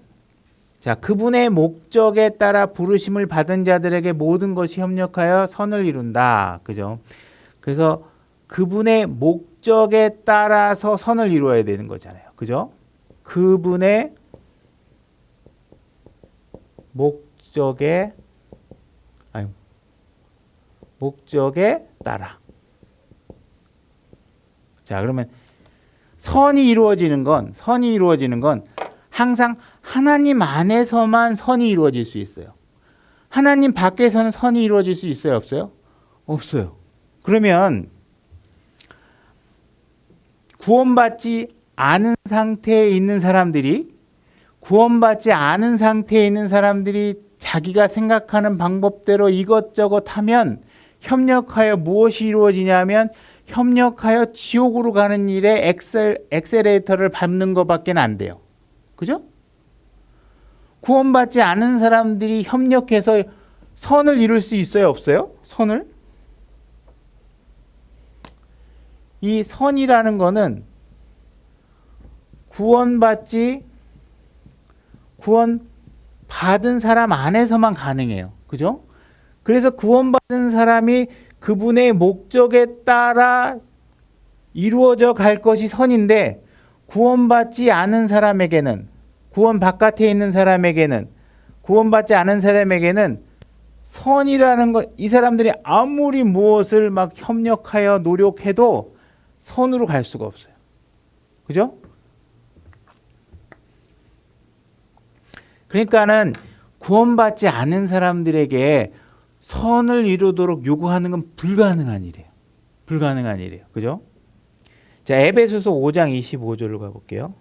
자, 그분의 목적에 따라 부르심을 받은 자들에게 모든 것이 협력하여 선을 이룬다. 그죠? 그래서 그분의 목적에 따라서 선을 이루어야 되는 거잖아요. 그죠? 그분의 목적에 따라. 자, 그러면 선이 이루어지는 건 항상 하나님 안에서만 선이 이루어질 수 있어요. 하나님 밖에서는 선이 이루어질 수 있어요, 없어요? 없어요. 그러면 구원받지 않은 상태에 있는 사람들이 자기가 생각하는 방법대로 이것저것 하면 협력하여 무엇이 이루어지냐면 협력하여 지옥으로 가는 일에 엑셀레이터를 밟는 것밖에 안 돼요. 그죠? 구원받지 않은 사람들이 협력해서 선을 이룰 수 있어요, 없어요? 선을? 이 선이라는 거는 구원받은 사람 안에서만 가능해요. 그죠? 그래서 구원받은 사람이 그분의 목적에 따라 이루어져 갈 것이 선인데 구원받지 않은 사람에게는 구원 바깥에 있는 사람에게는 구원받지 않은 사람에게는 선이라는 것, 이 사람들이 아무리 무엇을 막 협력하여 노력해도 선으로 갈 수가 없어요. 그죠? 그러니까는 구원받지 않은 사람들에게 선을 이루도록 요구하는 건 불가능한 일이에요. 불가능한 일이에요. 그죠? 자, 에베소서 5장 25절로 가볼게요.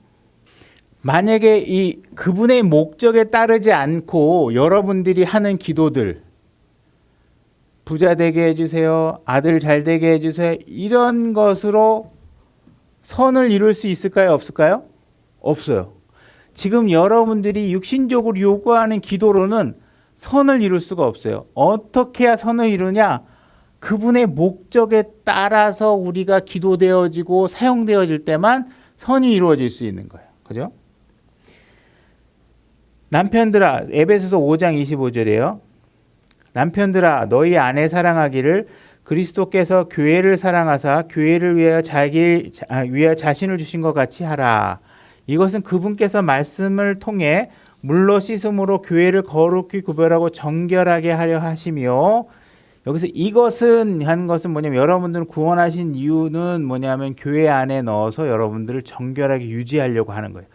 만약에 이 그분의 목적에 따르지 않고 여러분들이 하는 기도들, 부자 되게 해주세요, 아들 잘 되게 해주세요, 이런 것으로 선을 이룰 수 있을까요? 없을까요? 없어요. 지금 여러분들이 육신적으로 요구하는 기도로는 선을 이룰 수가 없어요. 어떻게 해야 선을 이루냐? 그분의 목적에 따라서 우리가 기도되어지고 사용되어질 때만 선이 이루어질 수 있는 거예요. 그죠? 남편들아, 에베소서 5장 25절이에요. 남편들아, 너희 아내 사랑하기를 그리스도께서 교회를 사랑하사 교회를 위하여 자신을 주신 것 같이 하라. 이것은 그분께서 말씀을 통해 물로 씻음으로 교회를 거룩히 구별하고 정결하게 하려 하시며, 여기서 이것은 하는 것은 뭐냐면 여러분들을 구원하신 이유는 뭐냐면 교회 안에 넣어서 여러분들을 정결하게 유지하려고 하는 거예요.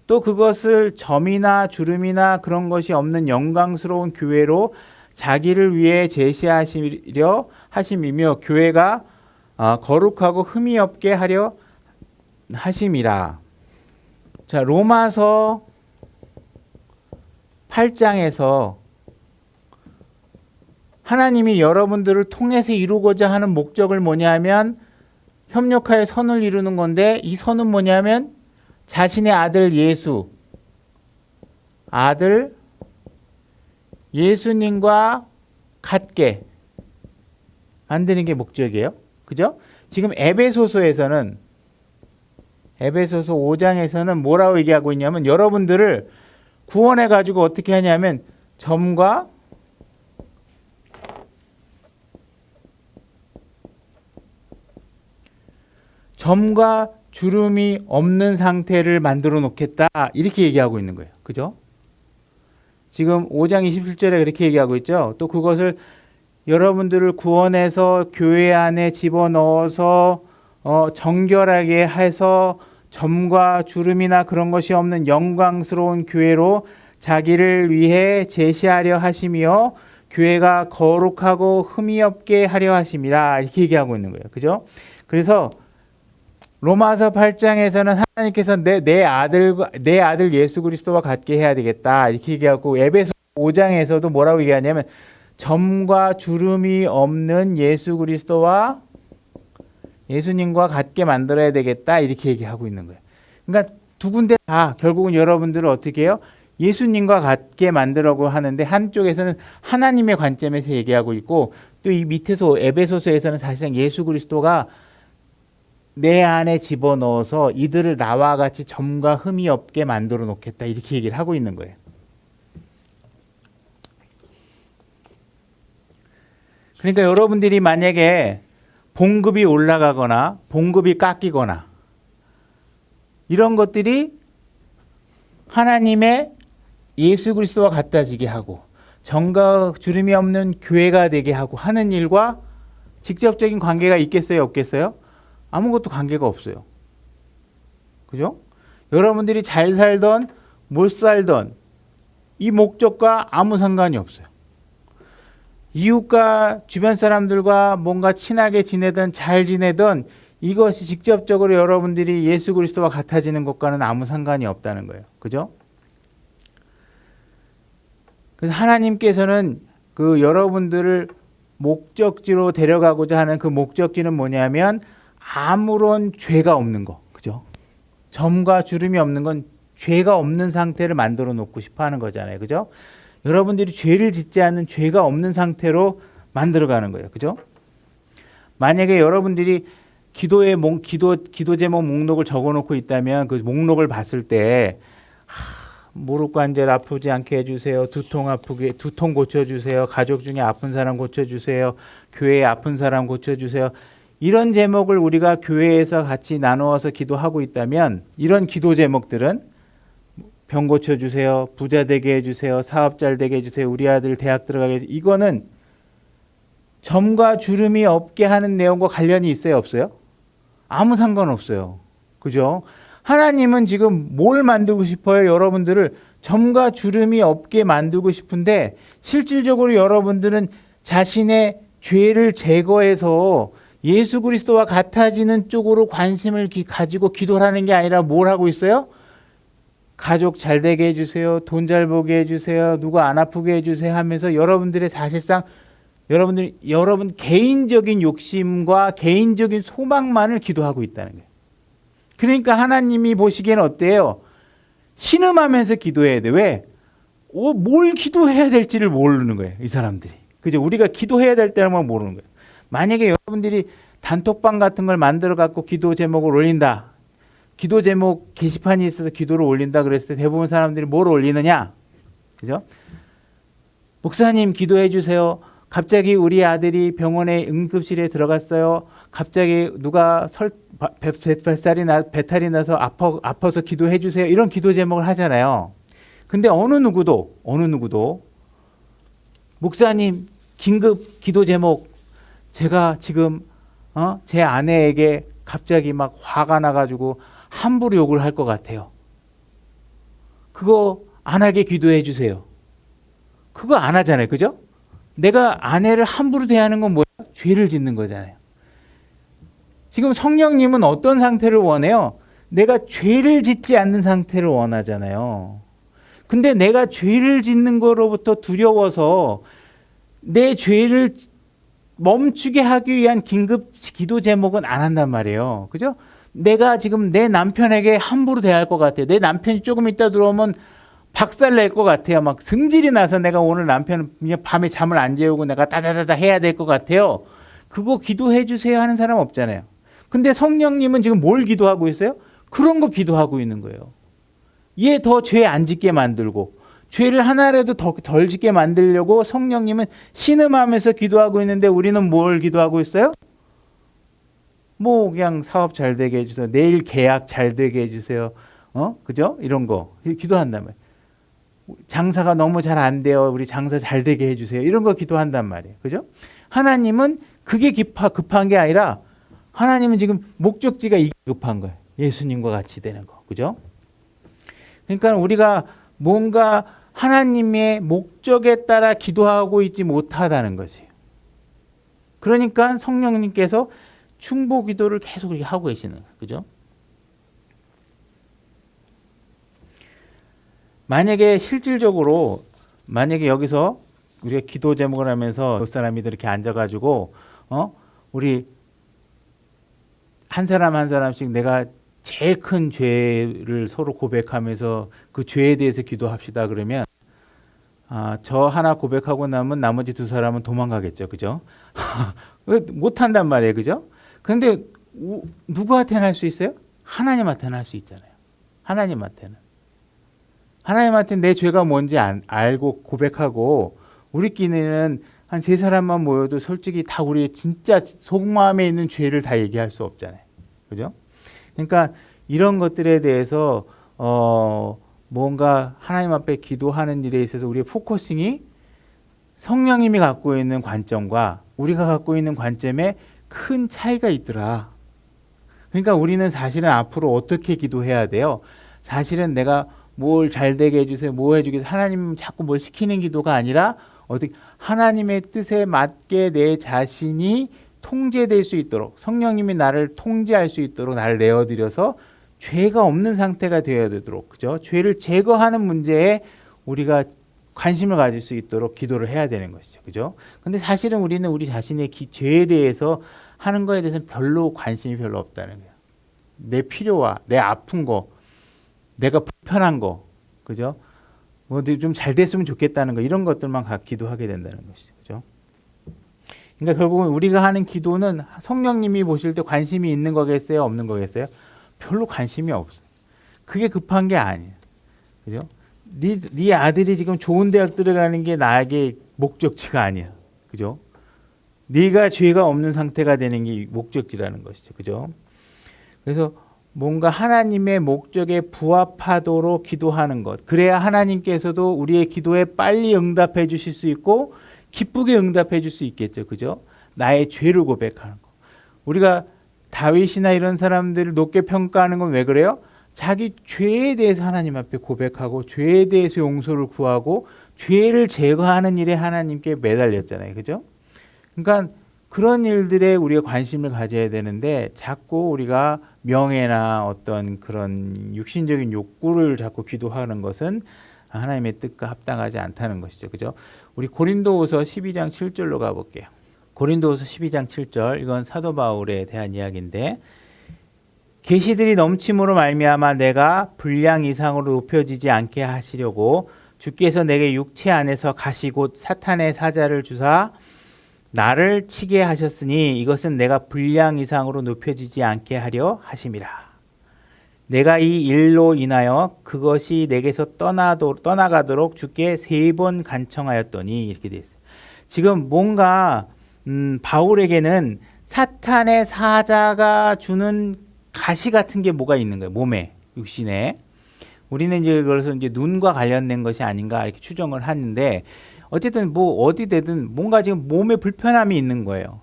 또 그것을 점이나 주름이나 그런 것이 없는 영광스러운 교회로 자기를 위해 제시하시려 하심이며 교회가 거룩하고 흠이 없게 하려 하심이라. 자, 로마서 8장에서 하나님이 여러분들을 통해서 이루고자 하는 목적을 뭐냐면 협력하여 선을 이루는 건데, 이 선은 뭐냐면 자신의 아들 예수님과 같게 만드는 게 목적이에요. 그죠? 지금 에베소서 5장에서는 뭐라고 얘기하고 있냐면 여러분들을 구원해 가지고 어떻게 하냐면 점과 주름이 없는 상태를 만들어 놓겠다, 이렇게 얘기하고 있는 거예요. 그죠? 지금 5장 27절에 그렇게 얘기하고 있죠. 또 그것을 여러분들을 구원해서 교회 안에 집어넣어서 정결하게 해서 점과 주름이나 그런 것이 없는 영광스러운 교회로 자기를 위해 제시하려 하시며 교회가 거룩하고 흠이 없게 하려 하심이라 이렇게 얘기하고 있는 거예요. 그죠? 그래서 로마서 8장에서는 하나님께서 내 아들 예수 그리스도와 같게 해야 되겠다 이렇게 얘기하고, 에베소 5장에서도 뭐라고 얘기하냐면 점과 주름이 없는 예수 그리스도와 예수님과 같게 만들어야 되겠다 이렇게 얘기하고 있는 거예요. 그러니까 두 군데 다 결국은 여러분들을 어떻게 해요? 예수님과 같게 만들라고 하는데, 한쪽에서는 하나님의 관점에서 얘기하고 있고, 또 이 밑에서 에베소서에서는 사실상 예수 그리스도가 내 안에 집어넣어서 이들을 나와 같이 점과 흠이 없게 만들어 놓겠다 이렇게 얘기를 하고 있는 거예요. 그러니까 여러분들이 만약에 봉급이 올라가거나 봉급이 깎이거나 이런 것들이 하나님의 예수 그리스도와 같아지게 하고 정과 주름이 없는 교회가 되게 하고 하는 일과 직접적인 관계가 있겠어요, 없겠어요? 아무것도 관계가 없어요. 그죠? 여러분들이 잘 살던 못 살던 이 목적과 아무 상관이 없어요. 이웃과 주변 사람들과 뭔가 친하게 지내든 잘 지내든 이것이 직접적으로 여러분들이 예수 그리스도와 같아지는 것과는 아무 상관이 없다는 거예요. 그죠? 그래서 하나님께서는 그 여러분들을 목적지로 데려가고자 하는 그 목적지는 뭐냐면 아무런 죄가 없는 거. 그죠? 점과 주름이 없는 건 죄가 없는 상태를 만들어 놓고 싶어 하는 거잖아요. 그죠? 여러분들이 죄를 짓지 않는 죄가 없는 상태로 만들어 가는 거예요. 그죠? 만약에 여러분들이 기도 제목 목록을 적어 놓고 있다면 그 목록을 봤을 때 무릎 관절 아프지 않게 해주세요. 두통 고쳐주세요. 가족 중에 아픈 사람 고쳐주세요. 교회에 아픈 사람 고쳐주세요. 이런 제목을 우리가 교회에서 같이 나누어서 기도하고 있다면, 이런 기도 제목들은 병 고쳐주세요. 부자 되게 해주세요. 사업 잘 되게 해주세요. 우리 아들 대학 들어가게 해주세요. 이거는 점과 주름이 없게 하는 내용과 관련이 있어요, 없어요? 아무 상관없어요. 그죠? 하나님은 지금 뭘 만들고 싶어요? 여러분들을 점과 주름이 없게 만들고 싶은데, 실질적으로 여러분들은 자신의 죄를 제거해서 예수 그리스도와 같아지는 쪽으로 관심을 가지고 기도를 하는 게 아니라 뭘 하고 있어요? 가족 잘 되게 해주세요. 돈 잘 벌게 해주세요. 누가 안 아프게 해주세요 하면서 여러분들의 사실상 여러분 개인적인 욕심과 개인적인 소망만을 기도하고 있다는 거예요. 그러니까 하나님이 보시기에는 어때요? 신음하면서 기도해야 돼. 왜? 뭘 기도해야 될지를 모르는 거예요, 이 사람들이. 그죠? 우리가 기도해야 될 때만 모르는 거예요. 만약에 여러분들이 단톡방 같은 걸 만들어 갖고 기도 제목을 올린다. 기도 제목 게시판이 있어서 기도를 올린다 그랬을 때 대부분 사람들이 뭘 올리느냐? 그죠? 목사님 기도해 주세요. 갑자기 우리 아들이 병원에 응급실에 들어갔어요. 갑자기 누가 배탈이 나서 아파서 기도해 주세요. 이런 기도 제목을 하잖아요. 근데 어느 누구도 목사님 긴급 기도 제목, 제가 지금 제 아내에게 갑자기 막 화가 나가지고 함부로 욕을 할 것 같아요. 그거 안 하게 기도해 주세요. 그거 안 하잖아요. 그죠? 내가 아내를 함부로 대하는 건 뭐야? 죄를 짓는 거잖아요. 지금 성령님은 어떤 상태를 원해요? 내가 죄를 짓지 않는 상태를 원하잖아요. 근데 내가 죄를 짓는 거로부터 두려워서 내 죄를 멈추게 하기 위한 긴급 기도 제목은 안 한단 말이에요. 그죠? 내가 지금 내 남편에게 함부로 대할 것 같아요. 내 남편이 조금 있다 들어오면 박살낼 것 같아요. 막 승질이 나서 내가 오늘 남편 밤에 잠을 안 재우고 내가 따다다다 해야 될 것 같아요. 그거 기도해 주세요 하는 사람 없잖아요. 근데 성령님은 지금 뭘 기도하고 있어요? 그런 거 기도하고 있는 거예요. 얘 더 죄 안 짓게 만들고 죄를 하나라도 덜 짓게 만들려고 성령님은 신음하면서 기도하고 있는데, 우리는 뭘 기도하고 있어요? 뭐 그냥 사업 잘 되게 해주세요. 내일 계약 잘 되게 해주세요. 그죠? 이런 거 기도한단 말이에요. 장사가 너무 잘 안 돼요. 우리 장사 잘 되게 해주세요. 이런 거 기도한단 말이에요. 그죠? 하나님은 그게 급한 게 아니라 하나님은 지금 목적지가 이게 급한 거예요. 예수님과 같이 되는 거. 그죠? 그러니까 우리가 뭔가 하나님의 목적에 따라 기도하고 있지 못하다는 거지. 그러니까 성령님께서 충보 기도를 계속 이렇게 하고 계시는 거예요. 그죠? 만약에 실질적으로 만약에 여기서 우리가 기도 제목을 하면서 몇 사람이 이렇게 앉아가지고 우리 한 사람 한 사람씩 내가 제일 큰 죄를 서로 고백하면서 그 죄에 대해서 기도합시다 그러면 저 하나 고백하고 나면 나머지 두 사람은 도망가겠죠. 그죠? 못한단 말이에요. 그죠? 그런데 누구한테는 할 수 있어요? 하나님한테는 할 수 있잖아요. 하나님한테는 내 죄가 뭔지 알고 고백하고 우리끼리는 한 세 사람만 모여도 솔직히 다 우리의 진짜 속마음에 있는 죄를 다 얘기할 수 없잖아요. 그죠? 그러니까 이런 것들에 대해서 뭔가 하나님 앞에 기도하는 일에 있어서 우리의 포커싱이 성령님이 갖고 있는 관점과 우리가 갖고 있는 관점에 큰 차이가 있더라. 그러니까 우리는 사실은 앞으로 어떻게 기도해야 돼요? 사실은 내가 뭘 잘 되게 해주세요, 뭐 해주게 해서 하나님 자꾸 뭘 시키는 기도가 아니라 어떻게 하나님의 뜻에 맞게 내 자신이 통제될 수 있도록 성령님이 나를 통제할 수 있도록 나를 내어드려서 죄가 없는 상태가 되어야 되도록, 그죠? 죄를 제거하는 문제에 우리가 관심을 가질 수 있도록 기도를 해야 되는 것이죠, 그죠? 근데 사실은 우리는 우리 자신의 죄에 대해서 하는 거에 대해서는 관심이 별로 없다는 거예요. 내 필요와 내 아픈 거, 내가 불편한 거, 그죠? 뭐 좀 잘 됐으면 좋겠다는 거, 이런 것들만 기도하게 된다는 것이죠, 그죠? 그러니까 결국은 우리가 하는 기도는 성령님이 보실 때 관심이 있는 거겠어요, 없는 거겠어요? 별로 관심이 없어요. 그게 급한 게 아니에요, 그죠? 네 아들이 지금 좋은 대학 들어가는 게 나에게 목적지가 아니야, 그죠? 네가 죄가 없는 상태가 되는 게 목적지라는 것이죠, 그죠? 그래서 뭔가 하나님의 목적에 부합하도록 기도하는 것. 그래야 하나님께서도 우리의 기도에 빨리 응답해 주실 수 있고 기쁘게 응답해 줄 수 있겠죠. 그죠? 나의 죄를 고백하는 것. 우리가 다윗이나 이런 사람들을 높게 평가하는 건 왜 그래요? 자기 죄에 대해서 하나님 앞에 고백하고 죄에 대해서 용서를 구하고 죄를 제거하는 일에 하나님께 매달렸잖아요. 그죠? 그러니까 그런 일들에 우리가 관심을 가져야 되는데 자꾸 우리가 명예나 어떤 그런 육신적인 욕구를 자꾸 기도하는 것은 하나님의 뜻과 합당하지 않다는 것이죠. 그죠? 우리 고린도후서 12장 7절로 가볼게요. 고린도후서 12장 7절, 이건 사도 바울에 대한 이야기인데, 계시들이 넘침으로 말미암아 내가 분량 이상으로 높여지지 않게 하시려고 주께서 내게 육체 안에서 가시 곧 사탄의 사자를 주사 나를 치게 하셨으니 이것은 내가 분량 이상으로 높여지지 않게 하려 하심이라. 내가 이 일로 인하여 그것이 내게서 떠나가도록 주께 3번 간청하였더니, 이렇게 되어 있어요. 지금 뭔가 바울에게는 사탄의 사자가 주는 가시 같은 게 뭐가 있는 거예요. 몸에, 육신에. 우리는 이제 그래서 이제 눈과 관련된 것이 아닌가 이렇게 추정을 하는데, 어쨌든 뭐 어디 되든 뭔가 지금 몸에 불편함이 있는 거예요.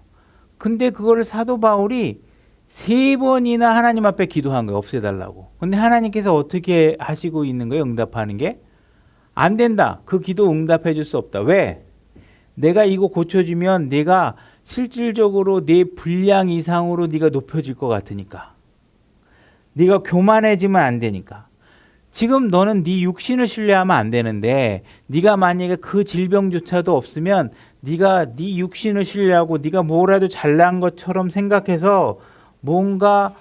근데 그거를 사도 바울이 3번이나 하나님 앞에 기도한 거예요. 없애달라고. 근데 하나님께서 어떻게 하시고 있는 거예요? 응답하는 게? 안 된다. 그 기도 응답해 줄 수 없다. 왜? 내가 이거 고쳐주면 내가 실질적으로 내 분량 이상으로 네가 높여질 것 같으니까. 네가 교만해지면 안 되니까. 지금 너는 네 육신을 신뢰하면 안 되는데 네가 만약에 그 질병조차도 없으면 네가 네 육신을 신뢰하고 네가 뭐라도 잘난 것처럼 생각해서 뭔가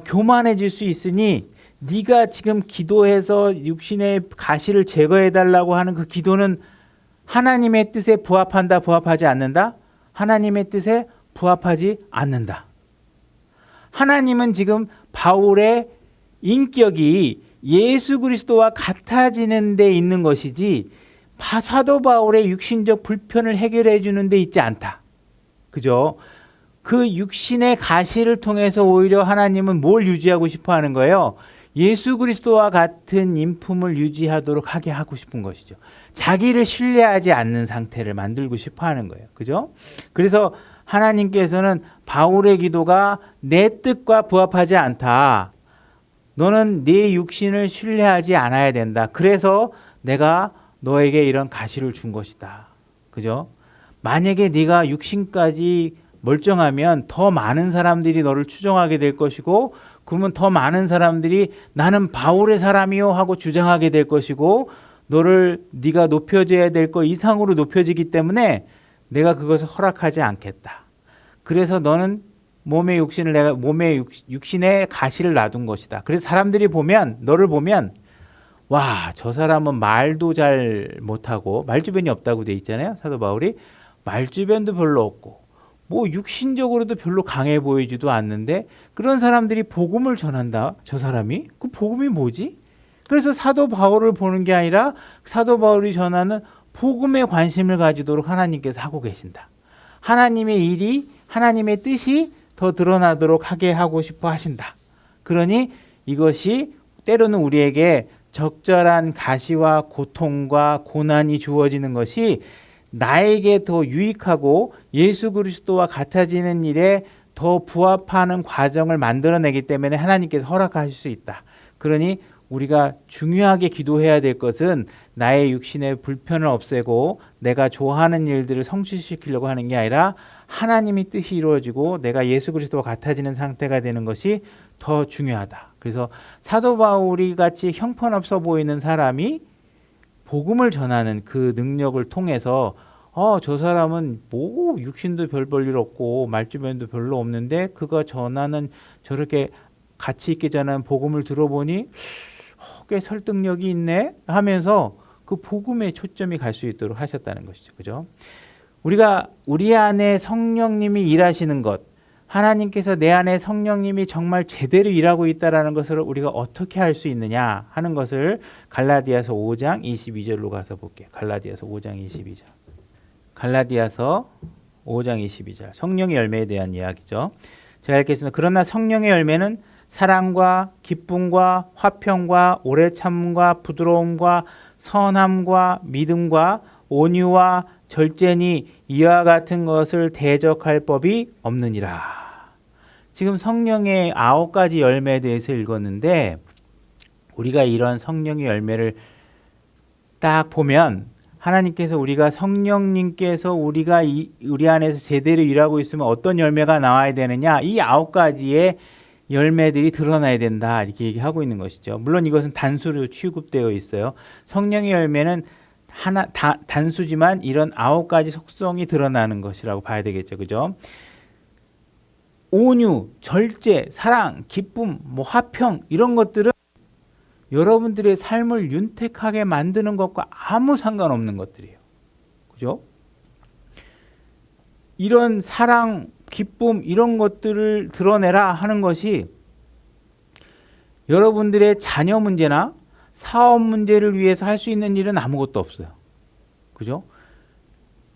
교만해질 수 있으니 네가 지금 기도해서 육신의 가시를 제거해달라고 하는 그 기도는 하나님의 뜻에 부합한다, 부합하지 않는다? 하나님의 뜻에 부합하지 않는다. 하나님은 지금 바울의 인격이 예수 그리스도와 같아지는 데 있는 것이지 사도 바울의 육신적 불편을 해결해 주는 데 있지 않다. 그죠? 그 육신의 가시를 통해서 오히려 하나님은 뭘 유지하고 싶어 하는 거예요? 예수 그리스도와 같은 인품을 유지하도록 하게 하고 싶은 것이죠. 자기를 신뢰하지 않는 상태를 만들고 싶어 하는 거예요. 그죠? 그래서 하나님께서는 바울의 기도가 내 뜻과 부합하지 않다. 너는 네 육신을 신뢰하지 않아야 된다. 그래서 내가 너에게 이런 가시를 준 것이다. 그죠? 만약에 네가 육신까지 멀쩡하면 더 많은 사람들이 너를 추종하게 될 것이고, 그러면 더 많은 사람들이 나는 바울의 사람이요 하고 주장하게 될 것이고, 너를 네가 높여져야 될 것 이상으로 높여지기 때문에 내가 그것을 허락하지 않겠다. 그래서 너는 몸의 육신을 내가 몸의 육신에 가시를 놔둔 것이다. 그래서 사람들이 보면 너를 보면 와, 저 사람은 말도 잘 못하고 말주변이 없다고 돼 있잖아요. 사도 바울이 말주변도 별로 없고 뭐 육신적으로도 별로 강해 보이지도 않는데 그런 사람들이 복음을 전한다. 저 사람이 그 복음이 뭐지? 그래서 사도 바울을 보는 게 아니라 사도 바울이 전하는 복음에 관심을 가지도록 하나님께서 하고 계신다. 하나님의 일이 하나님의 뜻이 더 드러나도록 하게 하고 싶어 하신다. 그러니 이것이 때로는 우리에게 적절한 가시와 고통과 고난이 주어지는 것이 나에게 더 유익하고 예수 그리스도와 같아지는 일에 더 부합하는 과정을 만들어내기 때문에 하나님께서 허락하실 수 있다. 그러니 우리가 중요하게 기도해야 될 것은 나의 육신의 불편을 없애고 내가 좋아하는 일들을 성취시키려고 하는 게 아니라 하나님의 뜻이 이루어지고 내가 예수 그리스도와 같아지는 상태가 되는 것이 더 중요하다. 그래서 사도 바울이 같이 형편없어 보이는 사람이 복음을 전하는 그 능력을 통해서 저 사람은 뭐 육신도 별 볼 일 없고 말주변도 별로 없는데 그가 전하는 저렇게 가치 있게 전하는 복음을 들어보니 꽤 설득력이 있네 하면서 그 복음에 초점이 갈 수 있도록 하셨다는 것이죠. 그죠? 우리가 우리 안에 성령님이 일하시는 것, 하나님께서 내 안에 성령님이 정말 제대로 일하고 있다라는 것을 우리가 어떻게 할 수 있느냐 하는 것을 갈라디아서 5장 22절로 가서 볼게요. 갈라디아서 5장 22절. 갈라디아서 5장 22절. 성령의 열매에 대한 이야기죠. 제가 읽겠습니다. 그러나 성령의 열매는 사랑과 기쁨과 화평과 오래 참음과 부드러움과 선함과 믿음과 온유와 절제니 이와 같은 것을 대적할 법이 없느니라. 지금 성령의 9가지 열매에 대해서 읽었는데 우리가 이런 성령의 열매를 딱 보면 하나님께서 우리가 성령님께서 우리가 우리 안에서 제대로 일하고 있으면 어떤 열매가 나와야 되느냐, 이 9가지의 열매들이 드러나야 된다 이렇게 얘기하고 있는 것이죠. 물론 이것은 단수로 취급되어 있어요. 성령의 열매는 단수지만 이런 9가지 속성이 드러나는 것이라고 봐야 되겠죠. 그죠? 온유, 절제, 사랑, 기쁨, 화평 이런 것들은 여러분들의 삶을 윤택하게 만드는 것과 아무 상관없는 것들이에요. 그죠? 이런 사랑, 기쁨 이런 것들을 드러내라 하는 것이 여러분들의 자녀 문제나 사업 문제를 위해서 할 수 있는 일은 아무것도 없어요. 그죠?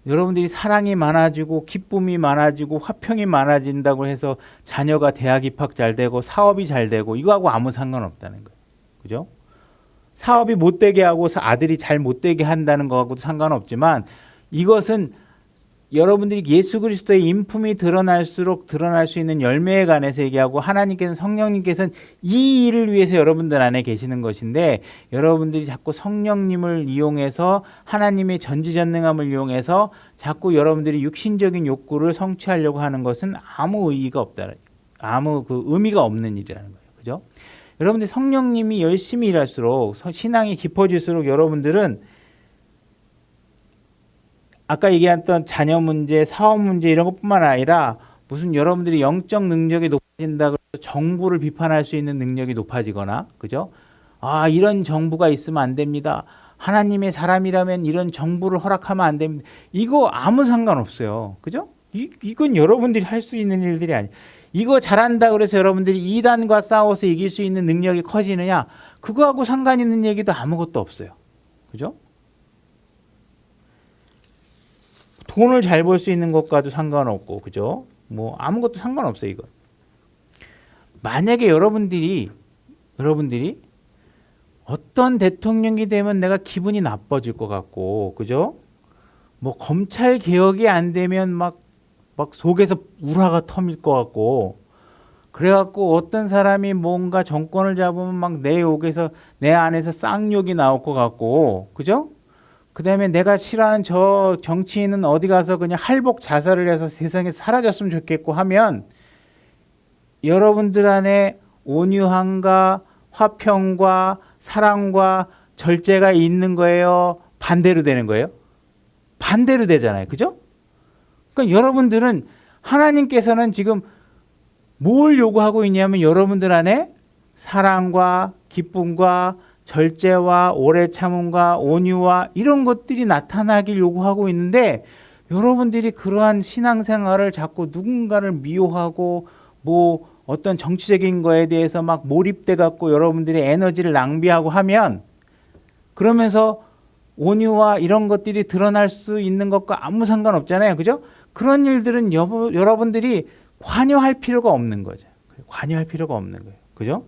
여러분들이 사랑이 많아지고 기쁨이 많아지고 화평이 많아진다고 해서 자녀가 대학 입학 잘 되고 사업이 잘 되고 이거하고 아무 상관없다는 거예요. 그죠? 사업이 못되게 하고 아들이 잘 못되게 한다는 거하고도 상관없지만 이것은 여러분들이 예수 그리스도의 인품이 드러날수록 드러날 수 있는 열매에 관해서 얘기하고 하나님께서는 성령님께서는 이 일을 위해서 여러분들 안에 계시는 것인데 여러분들이 자꾸 성령님을 이용해서 하나님의 전지전능함을 이용해서 자꾸 여러분들이 육신적인 욕구를 성취하려고 하는 것은 아무 의의가 없다. 아무 그 의미가 없는 일이라는 거예요. 그죠? 여러분들 성령님이 열심히 일할수록 신앙이 깊어질수록 여러분들은 아까 얘기했던 자녀 문제, 사업 문제 이런 것뿐만 아니라 무슨 여러분들이 영적 능력이 높아진다고 해서 정부를 비판할 수 있는 능력이 높아지거나, 그죠? 이런 정부가 있으면 안 됩니다. 하나님의 사람이라면 이런 정부를 허락하면 안 됩니다. 이거 아무 상관없어요. 그죠? 이건 여러분들이 할 수 있는 일들이 아니에요. 이거 잘한다 그래서 여러분들이 이단과 싸워서 이길 수 있는 능력이 커지느냐? 그거하고 상관 있는 얘기도 아무것도 없어요. 그죠? 돈을 잘 벌 수 있는 것과도 상관없고, 그죠? 아무것도 상관없어요, 이거. 만약에 여러분들이 여러분들이 어떤 대통령이 되면 내가 기분이 나빠질 것 같고, 그죠? 뭐 검찰 개혁이 안 되면 막 속에서 우라가 터질 것 같고, 그래갖고 어떤 사람이 뭔가 정권을 잡으면 막 내 욕에서 내 안에서 쌍욕이 나올 것 같고, 그죠? 그 다음에 내가 싫어하는 저 정치인은 어디 가서 그냥 할복 자살을 해서 세상에서 사라졌으면 좋겠고 하면 여러분들 안에 온유함과 화평과 사랑과 절제가 있는 거예요? 반대로 되는 거예요? 반대로 되잖아요. 그죠? 그러니까 여러분들은 하나님께서는 지금 뭘 요구하고 있냐면 여러분들 안에 사랑과 기쁨과 절제와 오래 참음과 온유와 이런 것들이 나타나길 요구하고 있는데 여러분들이 그러한 신앙생활을 자꾸 누군가를 미워하고 뭐 어떤 정치적인 거에 대해서 막 몰입돼 갖고 여러분들이 에너지를 낭비하고 하면 그러면서 온유와 이런 것들이 드러날 수 있는 것과 아무 상관없잖아요. 그죠? 그런 일들은 여러분들이 관여할 필요가 없는 거죠. 관여할 필요가 없는 거예요. 그죠?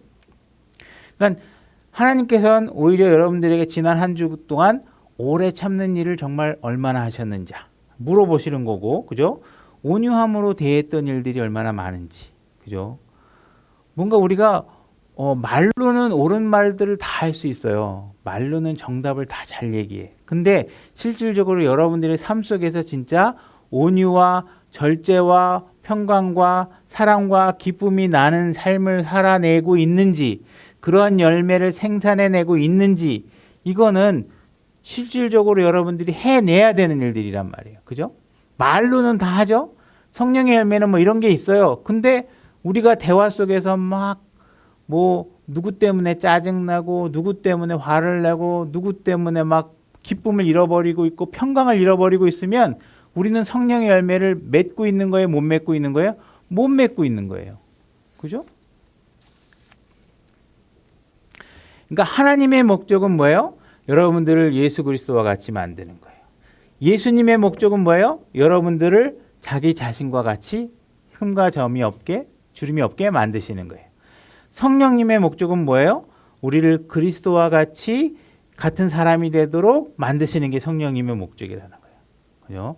그러니까 하나님께서는 오히려 여러분들에게 지난 한 주 동안 오래 참는 일을 정말 얼마나 하셨는지 물어보시는 거고, 그죠? 온유함으로 대했던 일들이 얼마나 많은지, 그죠? 뭔가 우리가 말로는 옳은 말들을 다 할 수 있어요. 말로는 정답을 다 잘 얘기해. 근데 실질적으로 여러분들의 삶 속에서 진짜 온유와 절제와 평강과 사랑과 기쁨이 나는 삶을 살아내고 있는지, 그러한 열매를 생산해내고 있는지, 이거는 실질적으로 여러분들이 해내야 되는 일들이란 말이에요. 그죠? 말로는 다 하죠? 성령의 열매는 뭐 이런 게 있어요. 근데 우리가 대화 속에서 막 뭐 누구 때문에 짜증나고 누구 때문에 화를 내고 누구 때문에 막 기쁨을 잃어버리고 있고 평강을 잃어버리고 있으면 우리는 성령의 열매를 맺고 있는 거예요? 못 맺고 있는 거예요? 못 맺고 있는 거예요. 그죠? 그러니까 하나님의 목적은 뭐예요? 여러분들을 예수 그리스도와 같이 만드는 거예요. 예수님의 목적은 뭐예요? 여러분들을 자기 자신과 같이 흠과 점이 없게 주름이 없게 만드시는 거예요. 성령님의 목적은 뭐예요? 우리를 그리스도와 같이 같은 사람이 되도록 만드시는 게 성령님의 목적이라는 거예요. 그죠?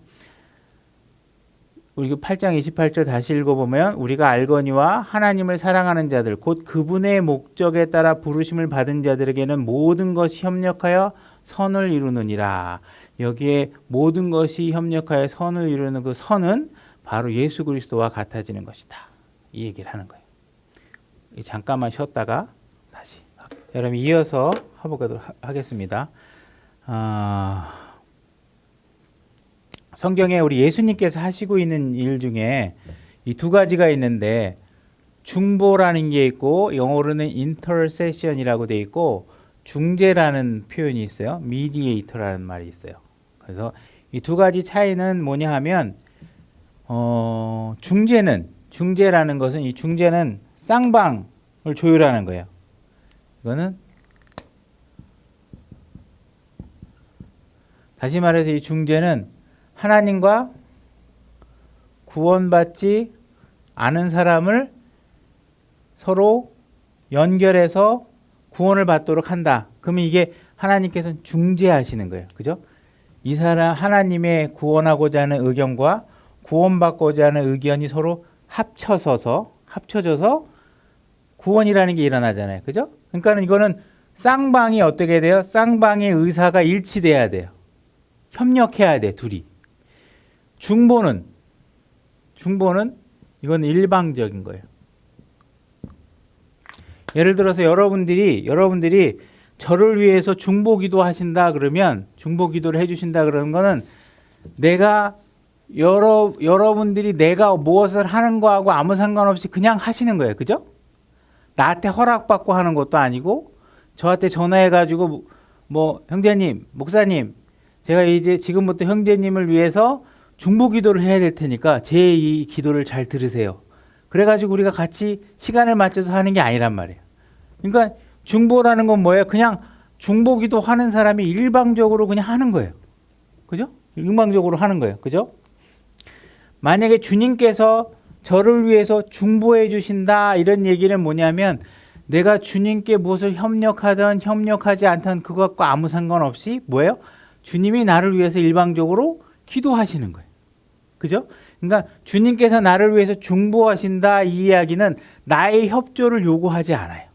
우리 8장 28절 다시 읽어보면 우리가 알거니와 하나님을 사랑하는 자들 곧 그분의 목적에 따라 부르심을 받은 자들에게는 모든 것이 협력하여 선을 이루느니라. 여기에 모든 것이 협력하여 선을 이루는 그 선은 바로 예수 그리스도와 같아지는 것이다. 이 얘기를 하는 거예요. 잠깐만 쉬었다가 다시 여러분 이어서 해보도록 하겠습니다. 성경에 우리 예수님께서 하시고 있는 일 중에 이 두 가지가 있는데 중보라는 게 있고 영어로는 intercession이라고 돼 있고 중재라는 표현이 있어요. mediator라는 말이 있어요. 그래서 이 두 가지 차이는 뭐냐 하면 중재라는 것은 이 중재는 쌍방을 조율하는 거예요. 이거는 다시 말해서 이 중재는 하나님과 구원받지 않은 사람을 서로 연결해서 구원을 받도록 한다. 그러면 이게 하나님께서는 중재하시는 거예요. 그죠? 이 사람 하나님의 구원하고자 하는 의견과 구원받고자 하는 의견이 서로 합쳐져서 구원이라는 게 일어나잖아요. 그죠? 그러니까 이거는 쌍방이 어떻게 돼요? 쌍방의 의사가 일치돼야 돼요. 협력해야 돼, 둘이. 중보는 이건 일방적인 거예요. 예를 들어서 여러분들이 저를 위해서 중보기도 하신다 그러면 중보기도를 해주신다 그러는 거는 여러분들이 내가 무엇을 하는 거하고 아무 상관없이 그냥 하시는 거예요. 그죠? 나한테 허락받고 하는 것도 아니고 저한테 전화해가지고 뭐 형제님, 목사님 제가 이제 지금부터 형제님을 위해서 중보기도를 해야 될 테니까 제 이 기도를 잘 들으세요. 그래가지고 우리가 같이 시간을 맞춰서 하는 게 아니란 말이에요. 그러니까 중보라는 건 뭐예요? 그냥 중보기도 하는 사람이 일방적으로 그냥 하는 거예요. 그죠? 일방적으로 하는 거예요. 그죠? 만약에 주님께서 저를 위해서 중보해 주신다 이런 얘기는 뭐냐면 내가 주님께 무엇을 협력하든 협력하지 않든 그것과 아무 상관없이 뭐예요? 주님이 나를 위해서 일방적으로 기도하시는 거예요. 그죠? 그러니까 주님께서 나를 위해서 중보하신다 이 이야기는 나의 협조를 요구하지 않아요.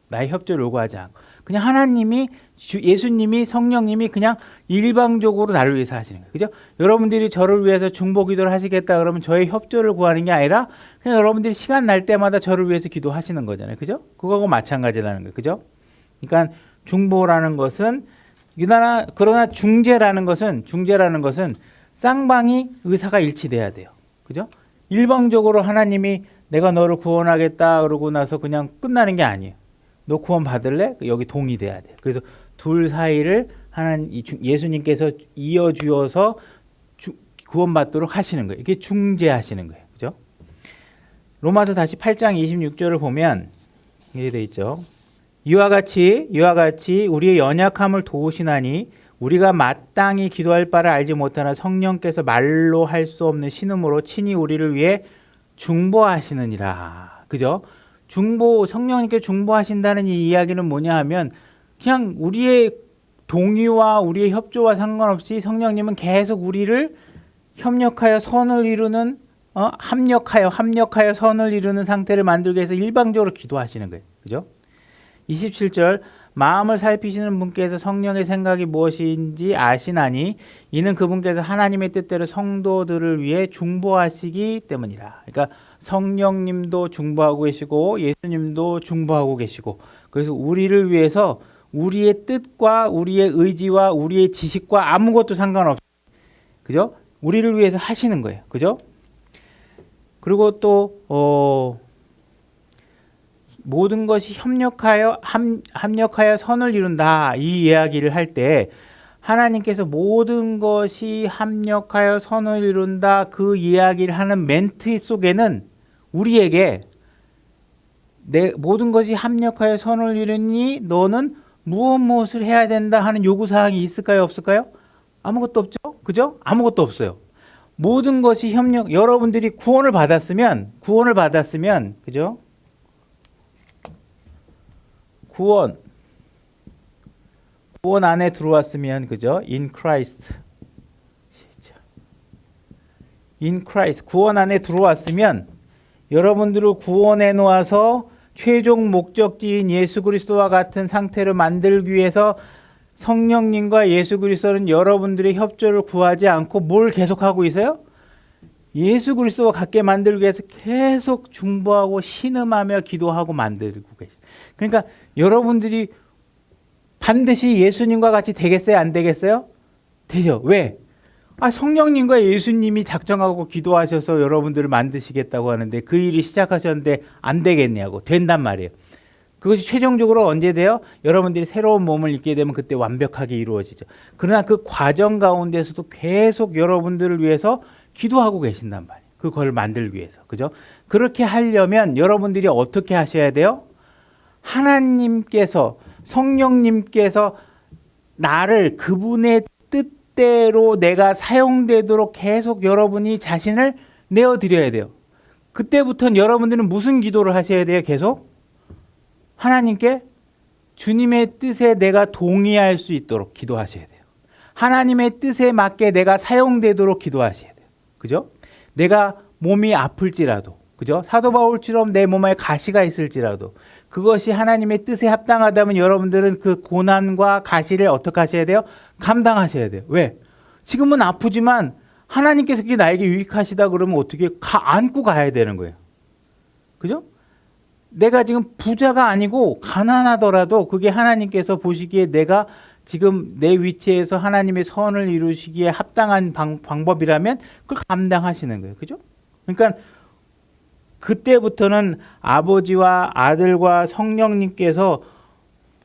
나의 협조를 요구하지 않고 그냥 하나님이 예수님이 성령님이 그냥 일방적으로 나를 위해서 하시는 거예요. 그죠? 여러분들이 저를 위해서 중보 기도를 하시겠다 그러면 저의 협조를 구하는 게 아니라 그냥 여러분들이 시간 날 때마다 저를 위해서 기도하시는 거잖아요. 그죠? 그거하고 마찬가지라는 거예요. 그죠? 그러니까 중보라는 것은 그러나 중재라는 것은 쌍방이 의사가 일치돼야 돼요. 그죠? 일방적으로 하나님이 내가 너를 구원하겠다 그러고 나서 그냥 끝나는 게 아니에요. 너 구원 받을래? 여기 동의돼야 돼. 그래서 둘 사이를 예수님께서 이어주어서 구원받도록 하시는 거예요. 이게 중재하시는 거예요. 그죠? 로마서 다시 8장 26절을 보면 이렇게 돼 있죠. 이와 같이 우리의 연약함을 도우시나니 우리가 마땅히 기도할 바를 알지 못하나 성령께서 말로 할 수 없는 신음으로 친히 우리를 위해 중보하시느니라. 그죠? 성령님께 중보하신다는 이 이야기는 뭐냐 하면 그냥 우리의 동의와 우리의 협조와 상관없이 성령님은 계속 우리를 협력하여 선을 이루는 합력하여 선을 이루는 상태를 만들기 위해서 일방적으로 기도하시는 거예요. 그죠? 27절 마음을 살피시는 분께서 성령의 생각이 무엇인지 아시나니 이는 그분께서 하나님의 뜻대로 성도들을 위해 중보하시기 때문이라. 그러니까 성령님도 중보하고 계시고 예수님도 중보하고 계시고 그래서 우리를 위해서 우리의 뜻과 우리의 의지와 우리의 지식과 아무것도 상관없이 그죠? 우리를 위해서 하시는 거예요. 그죠? 그리고 또 모든 것이 합력하여 선을 이룬다 이 이야기를 할 때 하나님께서 모든 것이 합력하여 선을 이룬다 그 이야기를 하는 멘트 속에는 우리에게 모든 것이 합력하여 선을 이루니 너는 무엇을 해야 된다 하는 요구사항이 있을까요? 없을까요? 아무것도 없죠? 그죠? 아무것도 없어요. 모든 것이 여러분들이 구원을 받았으면 그죠? 구원 안에 들어왔으면 그죠? In Christ 구원 안에 들어왔으면 여러분들을 구원해 놓아서 최종 목적지인 예수 그리스도와 같은 상태를 만들기 위해서 성령님과 예수 그리스도는 여러분들의 협조를 구하지 않고 뭘 계속하고 있어요? 예수 그리스도와 같게 만들기 위해서 계속 중보하고 신음하며 기도하고 만들고 계세요. 그러니까 여러분들이 반드시 예수님과 같이 되겠어요? 안 되겠어요? 되죠. 왜? 성령님과 예수님이 작정하고 기도하셔서 여러분들을 만드시겠다고 하는데 그 일이 시작하셨는데 안 되겠냐고. 된단 말이에요. 그것이 최종적으로 언제 돼요? 여러분들이 새로운 몸을 입게 되면 그때 완벽하게 이루어지죠. 그러나 그 과정 가운데서도 계속 여러분들을 위해서 기도하고 계신단 말이에요. 그걸 만들기 위해서. 그죠? 그렇게 하려면 여러분들이 어떻게 하셔야 돼요? 하나님께서 성령님께서 나를 그분의 뜻대로 내가 사용되도록 계속 여러분이 자신을 내어드려야 돼요. 그때부터는 여러분들은 무슨 기도를 하셔야 돼요? 계속 하나님께 주님의 뜻에 내가 동의할 수 있도록 기도하셔야 돼요. 하나님의 뜻에 맞게 내가 사용되도록 기도하셔야 돼요. 그죠? 내가 몸이 아플지라도 그죠? 사도 바울처럼 내 몸에 가시가 있을지라도 그것이 하나님의 뜻에 합당하다면 여러분들은 그 고난과 가시를 어떻게 하셔야 돼요? 감당하셔야 돼요. 왜? 지금은 아프지만 하나님께서 그게 나에게 유익하시다 그러면 어떻게 안고 가야 되는 거예요. 그죠? 내가 지금 부자가 아니고 가난하더라도 그게 하나님께서 보시기에 내가 지금 내 위치에서 하나님의 선을 이루시기에 합당한 방법이라면 그걸 감당하시는 거예요. 그죠? 그러니까 그때부터는 아버지와 아들과 성령님께서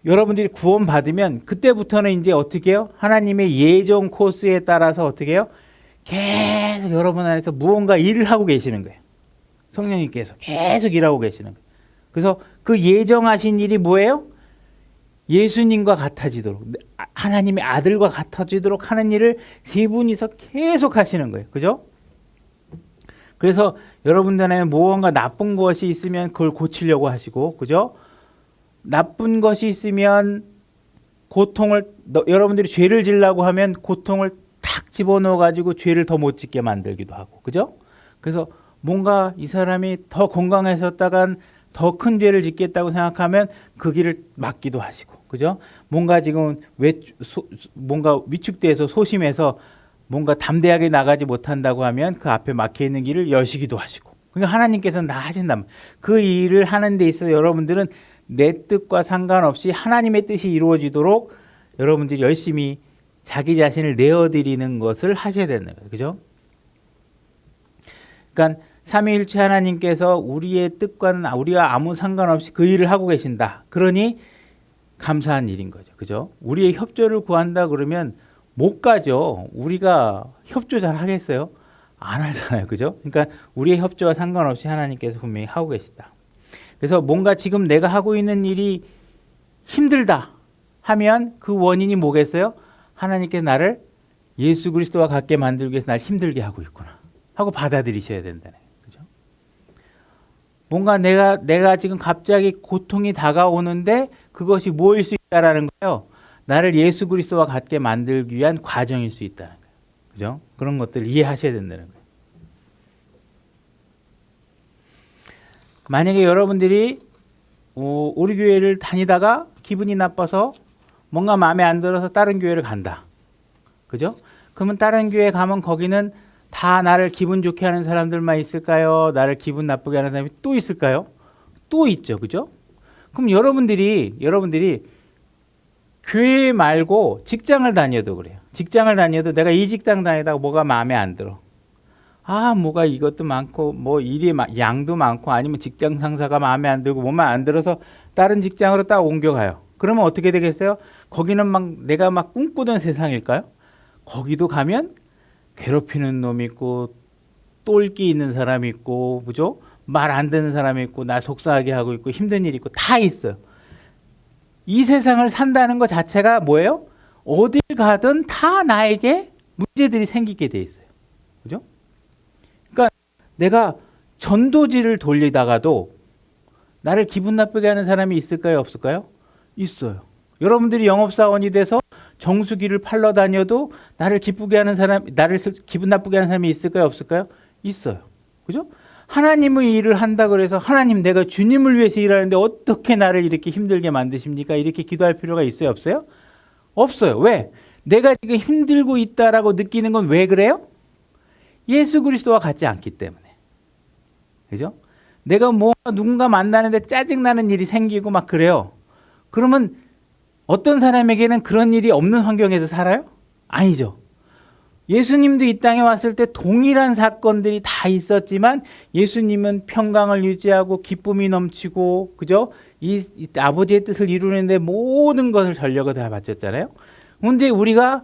여러분들이 구원받으면 그때부터는 이제 어떻게 해요? 하나님의 예정 코스에 따라서 어떻게 해요? 계속 여러분 안에서 무언가 일을 하고 계시는 거예요. 성령님께서 계속 일하고 계시는 거예요. 그래서 그 예정하신 일이 뭐예요? 예수님과 같아지도록 하나님의 아들과 같아지도록 하는 일을 세 분이서 계속 하시는 거예요. 그죠? 그래서 여러분들 안에 무언가 나쁜 것이 있으면 그걸 고치려고 하시고 그죠? 나쁜 것이 있으면 여러분들이 죄를 지으려고 하면 고통을 탁 집어넣어 가지고 죄를 더 못 짓게 만들기도 하고, 그죠? 그래서 뭔가 이 사람이 더 건강해졌다간 더 큰 죄를 짓겠다고 생각하면 그 길을 막기도 하시고, 그죠? 뭔가 지금 뭔가 위축돼서 소심해서 뭔가 담대하게 나가지 못한다고 하면 그 앞에 막혀 있는 길을 여시기도 하시고. 그러니까 하나님께서는 다 하신단 말이에요. 그 일을 하는 데 있어서 여러분들은 내 뜻과 상관없이 하나님의 뜻이 이루어지도록 여러분들이 열심히 자기 자신을 내어드리는 것을 하셔야 되는 거예요. 그죠? 그러니까 삼위일체 하나님께서 우리의 뜻과는 우리와 아무 상관없이 그 일을 하고 계신다. 그러니 감사한 일인 거죠. 그죠? 우리의 협조를 구한다 그러면 못 가죠. 우리가 협조 잘 하겠어요? 안 하잖아요. 그죠? 그러니까 우리의 협조와 상관없이 하나님께서 분명히 하고 계시다. 그래서 뭔가 지금 내가 하고 있는 일이 힘들다 하면 그 원인이 뭐겠어요? 하나님께서 나를 예수 그리스도와 같게 만들기 위해서 날 힘들게 하고 있구나 하고 받아들이셔야 된다네. 그죠? 뭔가 내가 지금 갑자기 고통이 다가오는데 그것이 뭐일 수 있다라는 거예요. 나를 예수 그리스도와 같게 만들기 위한 과정일 수 있다는 거예요. 그죠? 그런 것들을 이해하셔야 된다는 거예요. 만약에 여러분들이 우리 교회를 다니다가 기분이 나빠서 뭔가 마음에 안 들어서 다른 교회를 간다. 그죠? 그러면 다른 교회 가면 거기는 다 나를 기분 좋게 하는 사람들만 있을까요? 나를 기분 나쁘게 하는 사람이 또 있을까요? 또 있죠. 그죠? 그럼 여러분들이 교회 말고 직장을 다녀도 그래요. 직장을 다녀도 내가 이 직장 다니다가 뭐가 마음에 안 들어. 뭐가 이것도 많고 뭐 일이 양도 많고 아니면 직장 상사가 마음에 안 들고 뭐만 안 들어서 다른 직장으로 딱 옮겨가요. 그러면 어떻게 되겠어요? 거기는 내가 꿈꾸던 세상일까요? 거기도 가면 괴롭히는 놈이 있고 똘끼 있는 사람이 있고, 그죠? 말 안 듣는 사람이 있고 나 속상하게 하고 있고 힘든 일이 있고 다 있어요. 이 세상을 산다는 것 자체가 뭐예요? 어딜 가든 다 나에게 문제들이 생기게 돼 있어요. 그죠? 그러니까 내가 전도지를 돌리다가도 나를 기분 나쁘게 하는 사람이 있을까요? 없을까요? 있어요. 여러분들이 영업사원이 돼서 정수기를 팔러 다녀도 나를 기분 나쁘게 하는 사람이 있을까요? 없을까요? 있어요. 그죠? 하나님의 일을 한다 그래서 하나님 내가 주님을 위해서 일하는데 어떻게 나를 이렇게 힘들게 만드십니까? 이렇게 기도할 필요가 있어요? 없어요? 없어요. 왜? 내가 지금 힘들고 있다라고 느끼는 건 왜 그래요? 예수 그리스도와 같지 않기 때문에. 그죠? 내가 누군가 만나는데 짜증나는 일이 생기고 막 그래요. 그러면 어떤 사람에게는 그런 일이 없는 환경에서 살아요? 아니죠. 예수님도 이 땅에 왔을 때 동일한 사건들이 다 있었지만 예수님은 평강을 유지하고 기쁨이 넘치고, 그죠? 이 아버지의 뜻을 이루는데 모든 것을 전력을 다 바쳤잖아요. 그런데 우리가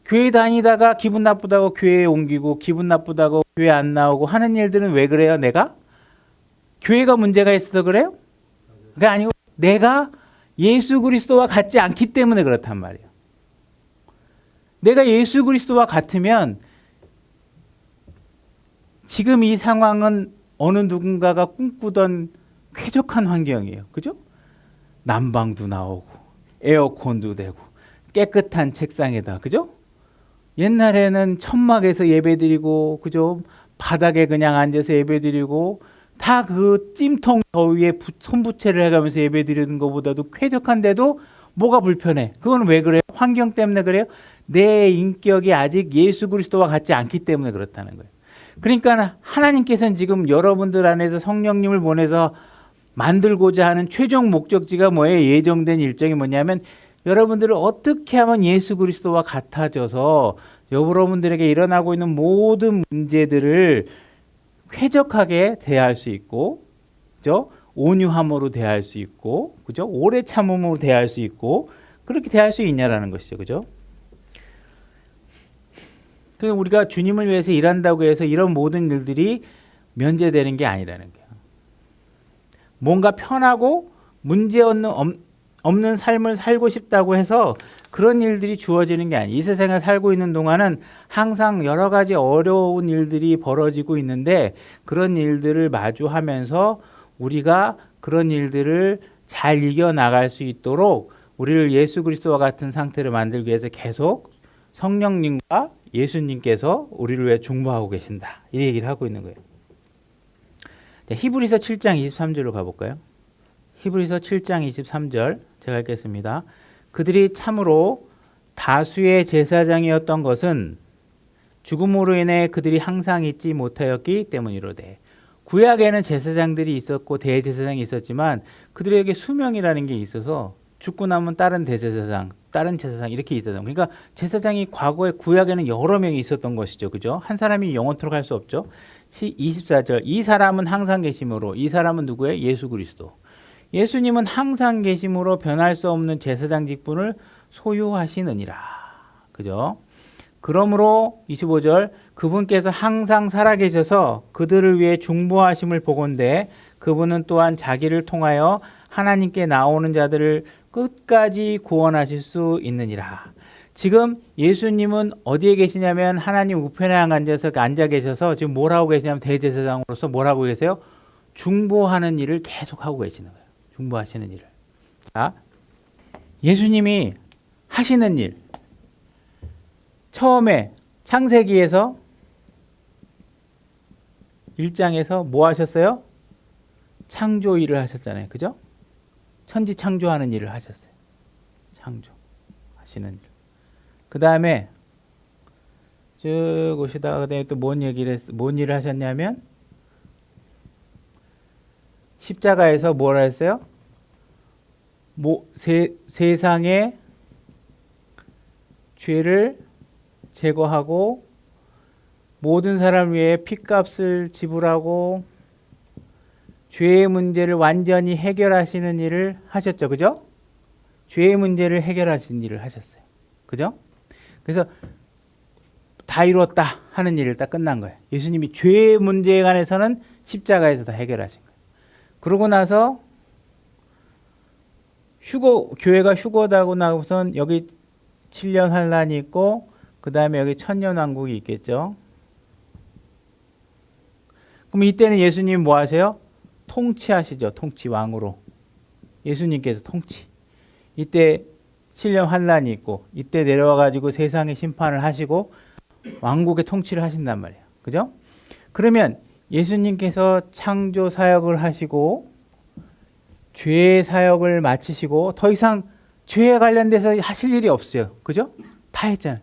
교회 다니다가 기분 나쁘다고 교회에 옮기고 기분 나쁘다고 교회 안 나오고 하는 일들은 왜 그래요? 내가? 교회가 문제가 있어서 그래요? 그게 아니고 내가 예수 그리스도와 같지 않기 때문에 그렇단 말이에요. 내가 예수 그리스도와 같으면 지금 이 상황은 어느 누군가가 꿈꾸던 쾌적한 환경이에요. 그죠? 난방도 나오고 에어컨도 되고 깨끗한 책상에다, 그죠? 옛날에는 천막에서 예배드리고, 그죠? 바닥에 그냥 앉아서 예배드리고 다 그 찜통 더위에 손부채를 해가면서 예배드리는 것보다도 쾌적한데도 뭐가 불편해? 그건 왜 그래요? 환경 때문에 그래요? 내 인격이 아직 예수 그리스도와 같지 않기 때문에 그렇다는 거예요. 그러니까 하나님께서는 지금 여러분들 안에서 성령님을 보내서 만들고자 하는 최종 목적지가 뭐예요? 예정된 일정이 뭐냐면 여러분들을 어떻게 하면 예수 그리스도와 같아져서 여러분들에게 일어나고 있는 모든 문제들을 쾌적하게 대할 수 있고, 그죠? 온유함으로 대할 수 있고, 그죠? 오래 참음으로 대할 수 있고, 그렇게 대할 수 있냐라는 것이죠, 그죠? 그래서 우리가 주님을 위해서 일한다고 해서 이런 모든 일들이 면제되는 게 아니라는 거예요. 뭔가 편하고 문제 없는 삶을 살고 싶다고 해서 그런 일들이 주어지는 게 아니에요. 이 세상에 살고 있는 동안은 항상 여러 가지 어려운 일들이 벌어지고 있는데 그런 일들을 마주하면서 우리가 그런 일들을 잘 이겨나갈 수 있도록 우리를 예수 그리스도와 같은 상태를 만들기 위해서 계속 성령님과 예수님께서 우리를 위해 중보하고 계신다. 이 얘기를 하고 있는 거예요. 히브리서 7장 23절로 가볼까요? 히브리서 7장 23절 제가 읽겠습니다. 그들이 참으로 다수의 제사장이었던 것은 죽음으로 인해 그들이 항상 잊지 못하였기 때문이로되. 구약에는 제사장들이 있었고 대제사장이 있었지만 그들에게 수명이라는 게 있어서 죽고 나면 다른 대제사장, 다른 제사장 이렇게 있었던. 그러니까 제사장이 과거에 구약에는 여러 명이 있었던 것이죠. 그죠? 한 사람이 영원토록 할 수 없죠. 24절. 이 사람은 항상 계심으로. 이 사람은 누구예요? 예수 그리스도. 예수님은 항상 계심으로 변할 수 없는 제사장 직분을 소유하시느니라. 그죠? 그러므로 25절. 그분께서 항상 살아계셔서 그들을 위해 중보하심을 보건대 그분은 또한 자기를 통하여 하나님께 나오는 자들을 끝까지 구원하실 수 있느니라. 지금 예수님은 어디에 계시냐면 하나님 우편에 앉아 계셔서 지금 뭘 하고 계시냐면 대제사장으로서 뭘 하고 계세요? 중보하는 일을 계속하고 계시는 거예요. 중보하시는 일을. 자, 예수님이 하시는 일. 처음에 창세기에서 1장에서 뭐 하셨어요? 창조 일을 하셨잖아요. 그죠? 천지 창조하는 일을 하셨어요. 창조 하시는 일. 그 다음에 쭉 오시다가 또 뭔 일을 하셨냐면 십자가에서 뭐라 했어요? 세상의 죄를 제거하고 모든 사람 위해 핏값을 지불하고 죄의 문제를 완전히 해결하시는 일을 하셨죠. 그죠? 죄의 문제를 해결하시는 일을 하셨어요. 그죠? 그래서 다 이루었다 하는 일을 딱 끝난 거예요. 예수님이 죄의 문제에 관해서는 십자가에서 다 해결하신 거예요. 그러고 나서 교회가 휴거하고 나고선 여기 7년 환란이 있고 그 다음에 여기 천년왕국이 있겠죠. 그럼 이때는 예수님 뭐 하세요? 통치하시죠. 통치 왕으로. 예수님께서 통치. 이때 7년 환란이 있고 이때 내려와 가지고 세상의 심판을 하시고 왕국의 통치를 하신단 말이에요. 그죠? 그러면 예수님께서 창조 사역을 하시고 죄의 사역을 마치시고 더 이상 죄에 관련돼서 하실 일이 없어요. 그죠? 다 했잖아요.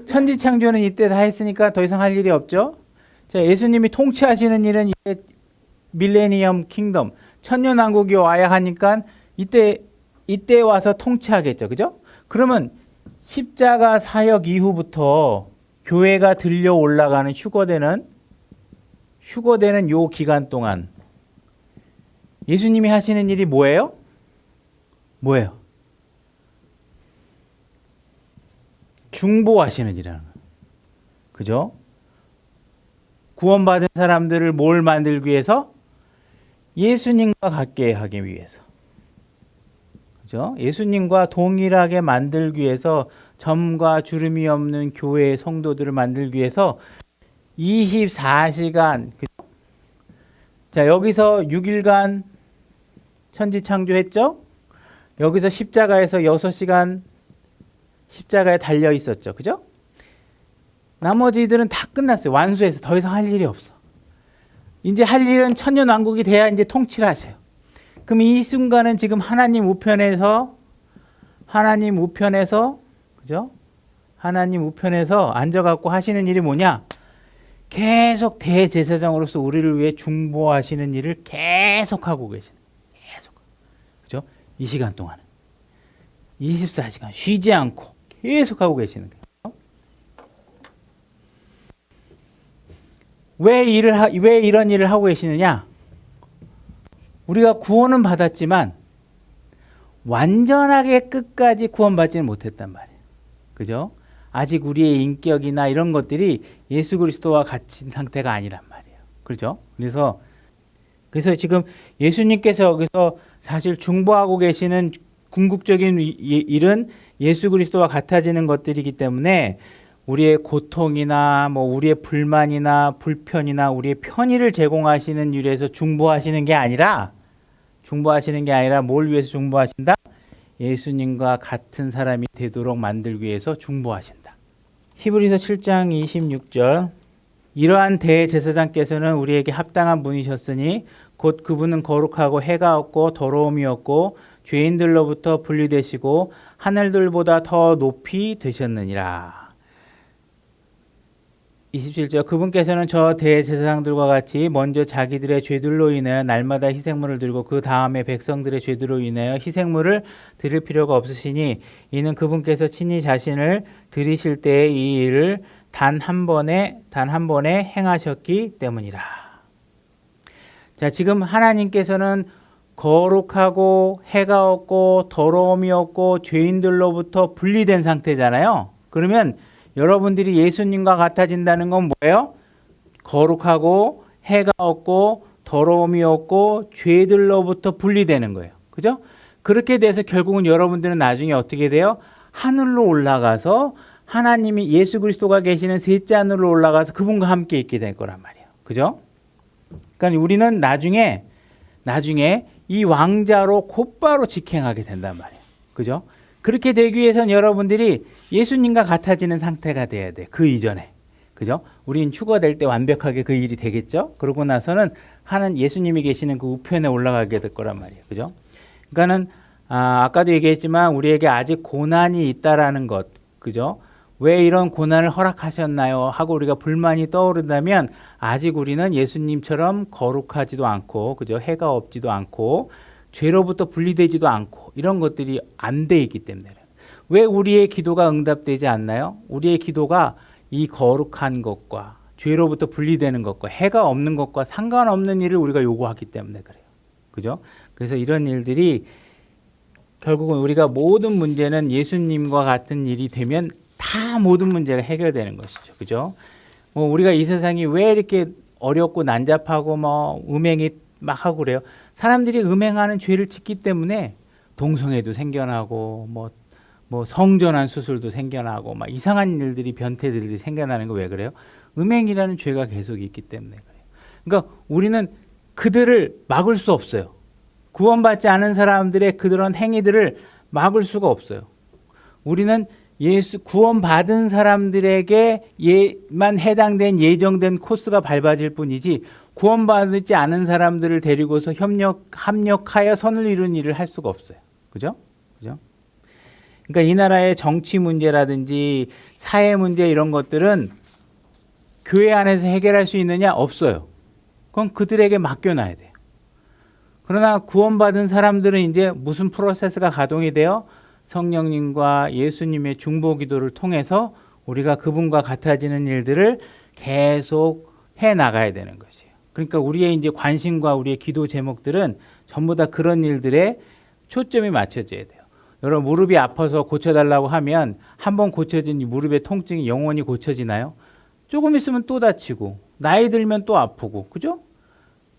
천지 창조는 이때 다 했으니까 더 이상 할 일이 없죠. 자, 예수님이 통치하시는 일은 이제 밀레니엄 킹덤, 천년 왕국이 와야 하니까 이때 와서 통치하겠죠. 그죠? 그러면 십자가 사역 이후부터 교회가 들려 올라가는 휴거되는 요 기간 동안 예수님이 하시는 일이 뭐예요? 뭐예요? 중보하시는 일이라는 거예요. 그죠? 구원받은 사람들을 뭘 만들기 위해서? 예수님과 같게 하기 위해서. 그죠? 예수님과 동일하게 만들기 위해서 점과 주름이 없는 교회의 성도들을 만들기 위해서 24시간 그죠? 자, 여기서 6일간 천지 창조했죠? 여기서 십자가에서 6시간 십자가에 달려 있었죠. 그죠? 나머지들은 다 끝났어요. 완수해서 더 이상 할 일이 없어. 이제 할 일은 천년 왕국이 돼야 이제 통치를 하세요. 그럼 이 순간은 지금 하나님 우편에서 그죠? 하나님 우편에서 앉아갖고 하시는 일이 뭐냐? 계속 대제사장으로서 우리를 위해 중보하시는 일을 계속 하고 계시는. 계속. 그죠? 이 시간 동안 24시간 쉬지 않고 계속 하고 계시는 거예요. 왜 이런 일을 하고 계시느냐? 우리가 구원은 받았지만 완전하게 끝까지 구원받지는 못했단 말이에요. 그죠? 아직 우리의 인격이나 이런 것들이 예수 그리스도와 같은 상태가 아니란 말이에요. 그렇죠? 그래서 지금 예수님께서 여기서 사실 중보하고 계시는 궁극적인 일은 예수 그리스도와 같아지는 것들이기 때문에 우리의 고통이나 뭐 우리의 불만이나 불편이나 우리의 편의를 제공하시는 일에서 중보하시는 게 아니라 중보하시는 게 아니라 뭘 위해서 중보하신다? 예수님과 같은 사람이 되도록 만들기 위해서 중보하신다. 히브리서 7장 26절 이러한 대제사장께서는 우리에게 합당한 분이셨으니 곧 그분은 거룩하고 해가 없고 더러움이 없고 죄인들로부터 분리되시고 하늘들보다 더 높이 되셨느니라. 27절 그분께서는 저 대제사장들과 같이 먼저 자기들의 죄들로 인하여 날마다 희생물을 드리고 그 다음에 백성들의 죄들로 인하여 희생물을 드릴 필요가 없으시니 이는 그분께서 친히 자신을 드리실 때에 이 일을 단 한 번에 행하셨기 때문이라. 자, 지금 하나님께서는 거룩하고 해가 없고 더러움이 없고 죄인들로부터 분리된 상태잖아요. 그러면 여러분들이 예수님과 같아진다는 건 뭐예요? 거룩하고 해가 없고 더러움이 없고 죄들로부터 분리되는 거예요. 그죠? 그렇게 돼서 결국은 여러분들은 나중에 어떻게 돼요? 하늘로 올라가서 하나님이 예수 그리스도가 계시는 셋째 하늘로 올라가서 그분과 함께 있게 될 거란 말이에요. 그죠? 그러니까 우리는 나중에 이 왕자로 곧바로 직행하게 된단 말이에요. 그죠? 그렇게 되기 위해서는 여러분들이 예수님과 같아지는 상태가 돼야 돼. 그 이전에. 그죠? 우린 휴거될 때 완벽하게 그 일이 되겠죠? 그러고 나서는 예수님이 계시는 그 우편에 올라가게 될 거란 말이에요. 그죠? 그러니까는, 아까도 얘기했지만 우리에게 아직 고난이 있다라는 것. 그죠? 왜 이런 고난을 허락하셨나요? 하고 우리가 불만이 떠오른다면 아직 우리는 예수님처럼 거룩하지도 않고, 그죠? 해가 없지도 않고, 죄로부터 분리되지도 않고 이런 것들이 안 돼 있기 때문에. 왜 우리의 기도가 응답되지 않나요? 우리의 기도가 이 거룩한 것과 죄로부터 분리되는 것과 해가 없는 것과 상관없는 일을 우리가 요구하기 때문에 그래요. 그죠? 그래서 이런 일들이 결국은 우리가 모든 문제는 예수님과 같은 일이 되면 다 모든 문제가 해결되는 것이죠. 그죠? 우리가 이 세상이 왜 이렇게 어렵고 난잡하고 음행이 막 하고 그래요? 사람들이 음행하는 죄를 짓기 때문에 동성애도 생겨나고 성전환 수술도 생겨나고 막 이상한 일들이 변태들이 생겨나는 거 왜 그래요? 음행이라는 죄가 계속 있기 때문에 그래요. 그러니까 우리는 그들을 막을 수 없어요. 구원받지 않은 사람들의 그런 행위들을 막을 수가 없어요. 우리는 구원받은 사람들에게만 해당된 예정된 코스가 밟아질 뿐이지 구원받지 않은 사람들을 데리고서 합력하여 선을 이룬 일을 할 수가 없어요. 그죠? 그죠? 그러니까 이 나라의 정치 문제라든지 사회 문제 이런 것들은 교회 안에서 해결할 수 있느냐? 없어요. 그건 그들에게 맡겨놔야 돼요. 그러나 구원받은 사람들은 이제 무슨 프로세스가 가동이 돼요? 성령님과 예수님의 중보 기도를 통해서 우리가 그분과 같아지는 일들을 계속 해 나가야 되는 것이에요. 그러니까 우리의 이제 관심과 우리의 기도 제목들은 전부 다 그런 일들에 초점이 맞춰져야 돼요. 여러분 무릎이 아파서 고쳐달라고 하면 한번 고쳐진 이 무릎의 통증이 영원히 고쳐지나요? 조금 있으면 또 다치고 나이 들면 또 아프고 그죠?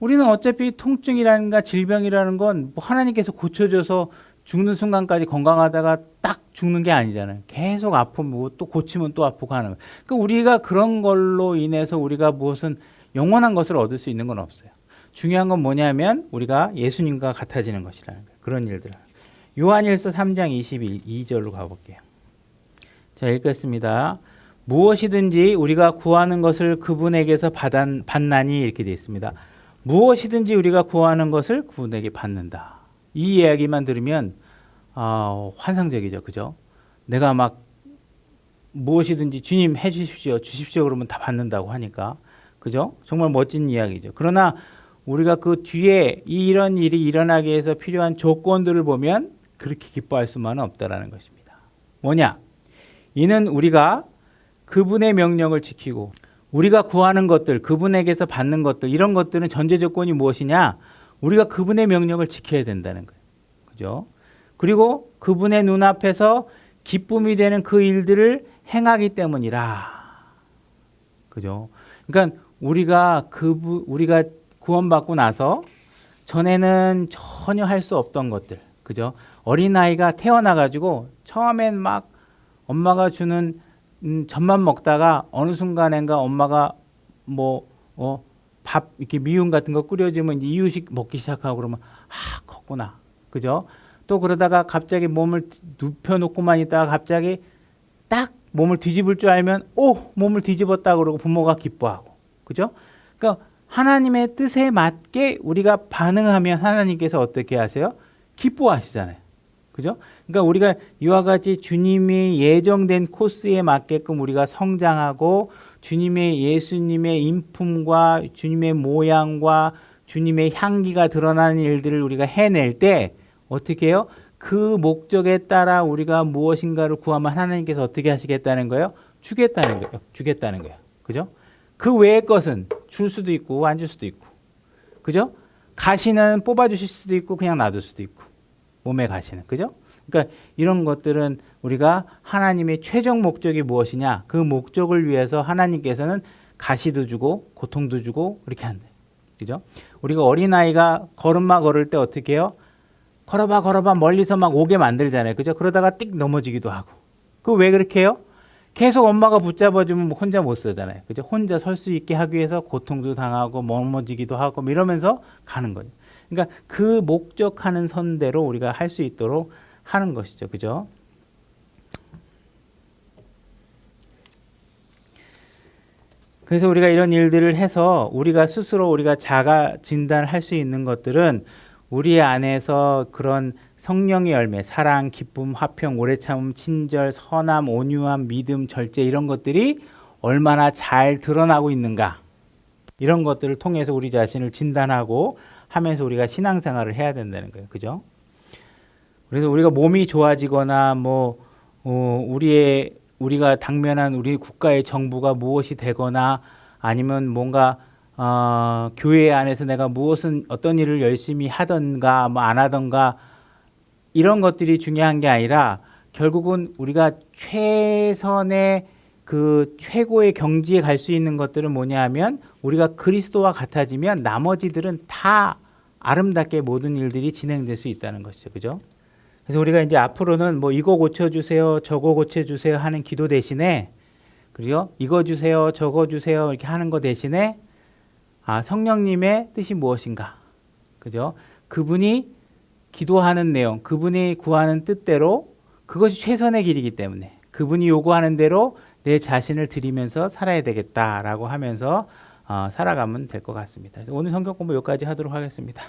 우리는 어차피 통증이라든가 질병이라는 건 하나님께서 고쳐줘서 죽는 순간까지 건강하다가 딱 죽는 게 아니잖아요. 계속 아프고 또 고치면 또 아프고 하는 거예요. 그러니까 우리가 그런 걸로 인해서 우리가 무엇은 영원한 것을 얻을 수 있는 건 없어요. 중요한 건 뭐냐면 우리가 예수님과 같아지는 것이라는 거예요. 그런 일들. 요한일서 3장 22절로 가볼게요. 자, 읽겠습니다. 무엇이든지 우리가 구하는 것을 그분에게서 받나니 이렇게 되어 있습니다. 무엇이든지 우리가 구하는 것을 그분에게 받는다. 이 이야기만 들으면 환상적이죠. 그죠? 내가 막 무엇이든지 주님 해 주십시오 그러면 다 받는다고 하니까. 그죠? 정말 멋진 이야기죠. 그러나 우리가 그 뒤에 이런 일이 일어나기 위해서 필요한 조건들을 보면 그렇게 기뻐할 수만은 없다라는 것입니다. 뭐냐? 이는 우리가 그분의 명령을 지키고 우리가 구하는 것들, 그분에게서 받는 것들 이런 것들은 전제 조건이 무엇이냐? 우리가 그분의 명령을 지켜야 된다는 거예요. 그죠? 그리고 그분의 눈앞에서 기쁨이 되는 그 일들을 행하기 때문이라. 그죠? 그러니까 우리가 구원받고 나서 전에는 전혀 할 수 없던 것들. 그죠? 어린아이가 태어나가지고 처음엔 막 엄마가 주는 젖만 먹다가 어느 순간인가 엄마가 밥 이렇게 미음 같은 거 끓여주면 이제 이유식 먹기 시작하고 그러면 바쁘구나. 그죠? 또 그러다가 갑자기 몸을 눕혀놓고만 있다가 갑자기 딱 몸을 뒤집을 줄 알면 몸을 뒤집었다 그러고 부모가 기뻐하고. 그죠? 그러니까 하나님의 뜻에 맞게 우리가 반응하면 하나님께서 어떻게 하세요? 기뻐하시잖아요. 그죠? 그러니까 우리가 이와 같이 주님이 예정된 코스에 맞게끔 우리가 성장하고 주님의 예수님의 인품과 주님의 모양과 주님의 향기가 드러나는 일들을 우리가 해낼 때 어떻게 해요? 그 목적에 따라 우리가 무엇인가를 구하면 하나님께서 어떻게 하시겠다는 거예요? 주겠다는 거예요. 주겠다는 거예요. 그죠? 그 외의 것은 줄 수도 있고 안 줄 수도 있고. 그죠? 가시는 뽑아 주실 수도 있고 그냥 놔둘 수도 있고. 몸에 가시는. 그죠? 그러니까 이런 것들은 우리가 하나님의 최종 목적이 무엇이냐? 그 목적을 위해서 하나님께서는 가시도 주고 고통도 주고 그렇게 한대. 그죠? 우리가 어린아이가 걸음마 걸을 때 어떻게 해요? 걸어봐 멀리서 막 오게 만들잖아요. 그죠? 그러다가 띡 넘어지기도 하고. 그 왜 그렇게 해요? 계속 엄마가 붙잡아주면 혼자 못 서잖아요. 그죠? 혼자 설 수 있게 하기 위해서 고통도 당하고 넘어지기도 하고 이러면서 가는 거죠. 그러니까 그 목적하는 선대로 우리가 할 수 있도록 하는 것이죠. 그죠? 그래서 우리가 이런 일들을 해서 우리가 스스로 우리가 자가 진단할 수 있는 것들은 우리 안에서 그런 성령의 열매, 사랑, 기쁨, 화평, 오래 참음, 친절, 선함, 온유함, 믿음, 절제 이런 것들이 얼마나 잘 드러나고 있는가. 이런 것들을 통해서 우리 자신을 진단하고 하면서 우리가 신앙생활을 해야 된다는 거예요. 그죠? 그래서 우리가 몸이 좋아지거나 우리가 당면한 우리 국가의 정부가 무엇이 되거나 아니면 뭔가 교회 안에서 내가 어떤 일을 열심히 하던가 안 하던가 이런 것들이 중요한 게 아니라 결국은 우리가 최선의 그 최고의 경지에 갈 수 있는 것들은 뭐냐 하면 우리가 그리스도와 같아지면 나머지들은 다 아름답게 모든 일들이 진행될 수 있다는 것이죠. 그죠? 그래서 우리가 이제 앞으로는 이거 고쳐주세요, 저거 고쳐주세요 하는 기도 대신에 그리고 이거 주세요, 저거 주세요 이렇게 하는 거 대신에 성령님의 뜻이 무엇인가? 그죠? 그분이 기도하는 내용, 그분이 구하는 뜻대로 그것이 최선의 길이기 때문에 그분이 요구하는 대로 내 자신을 드리면서 살아야 되겠다라고 하면서 살아가면 될 것 같습니다. 오늘 성경 공부 여기까지 하도록 하겠습니다.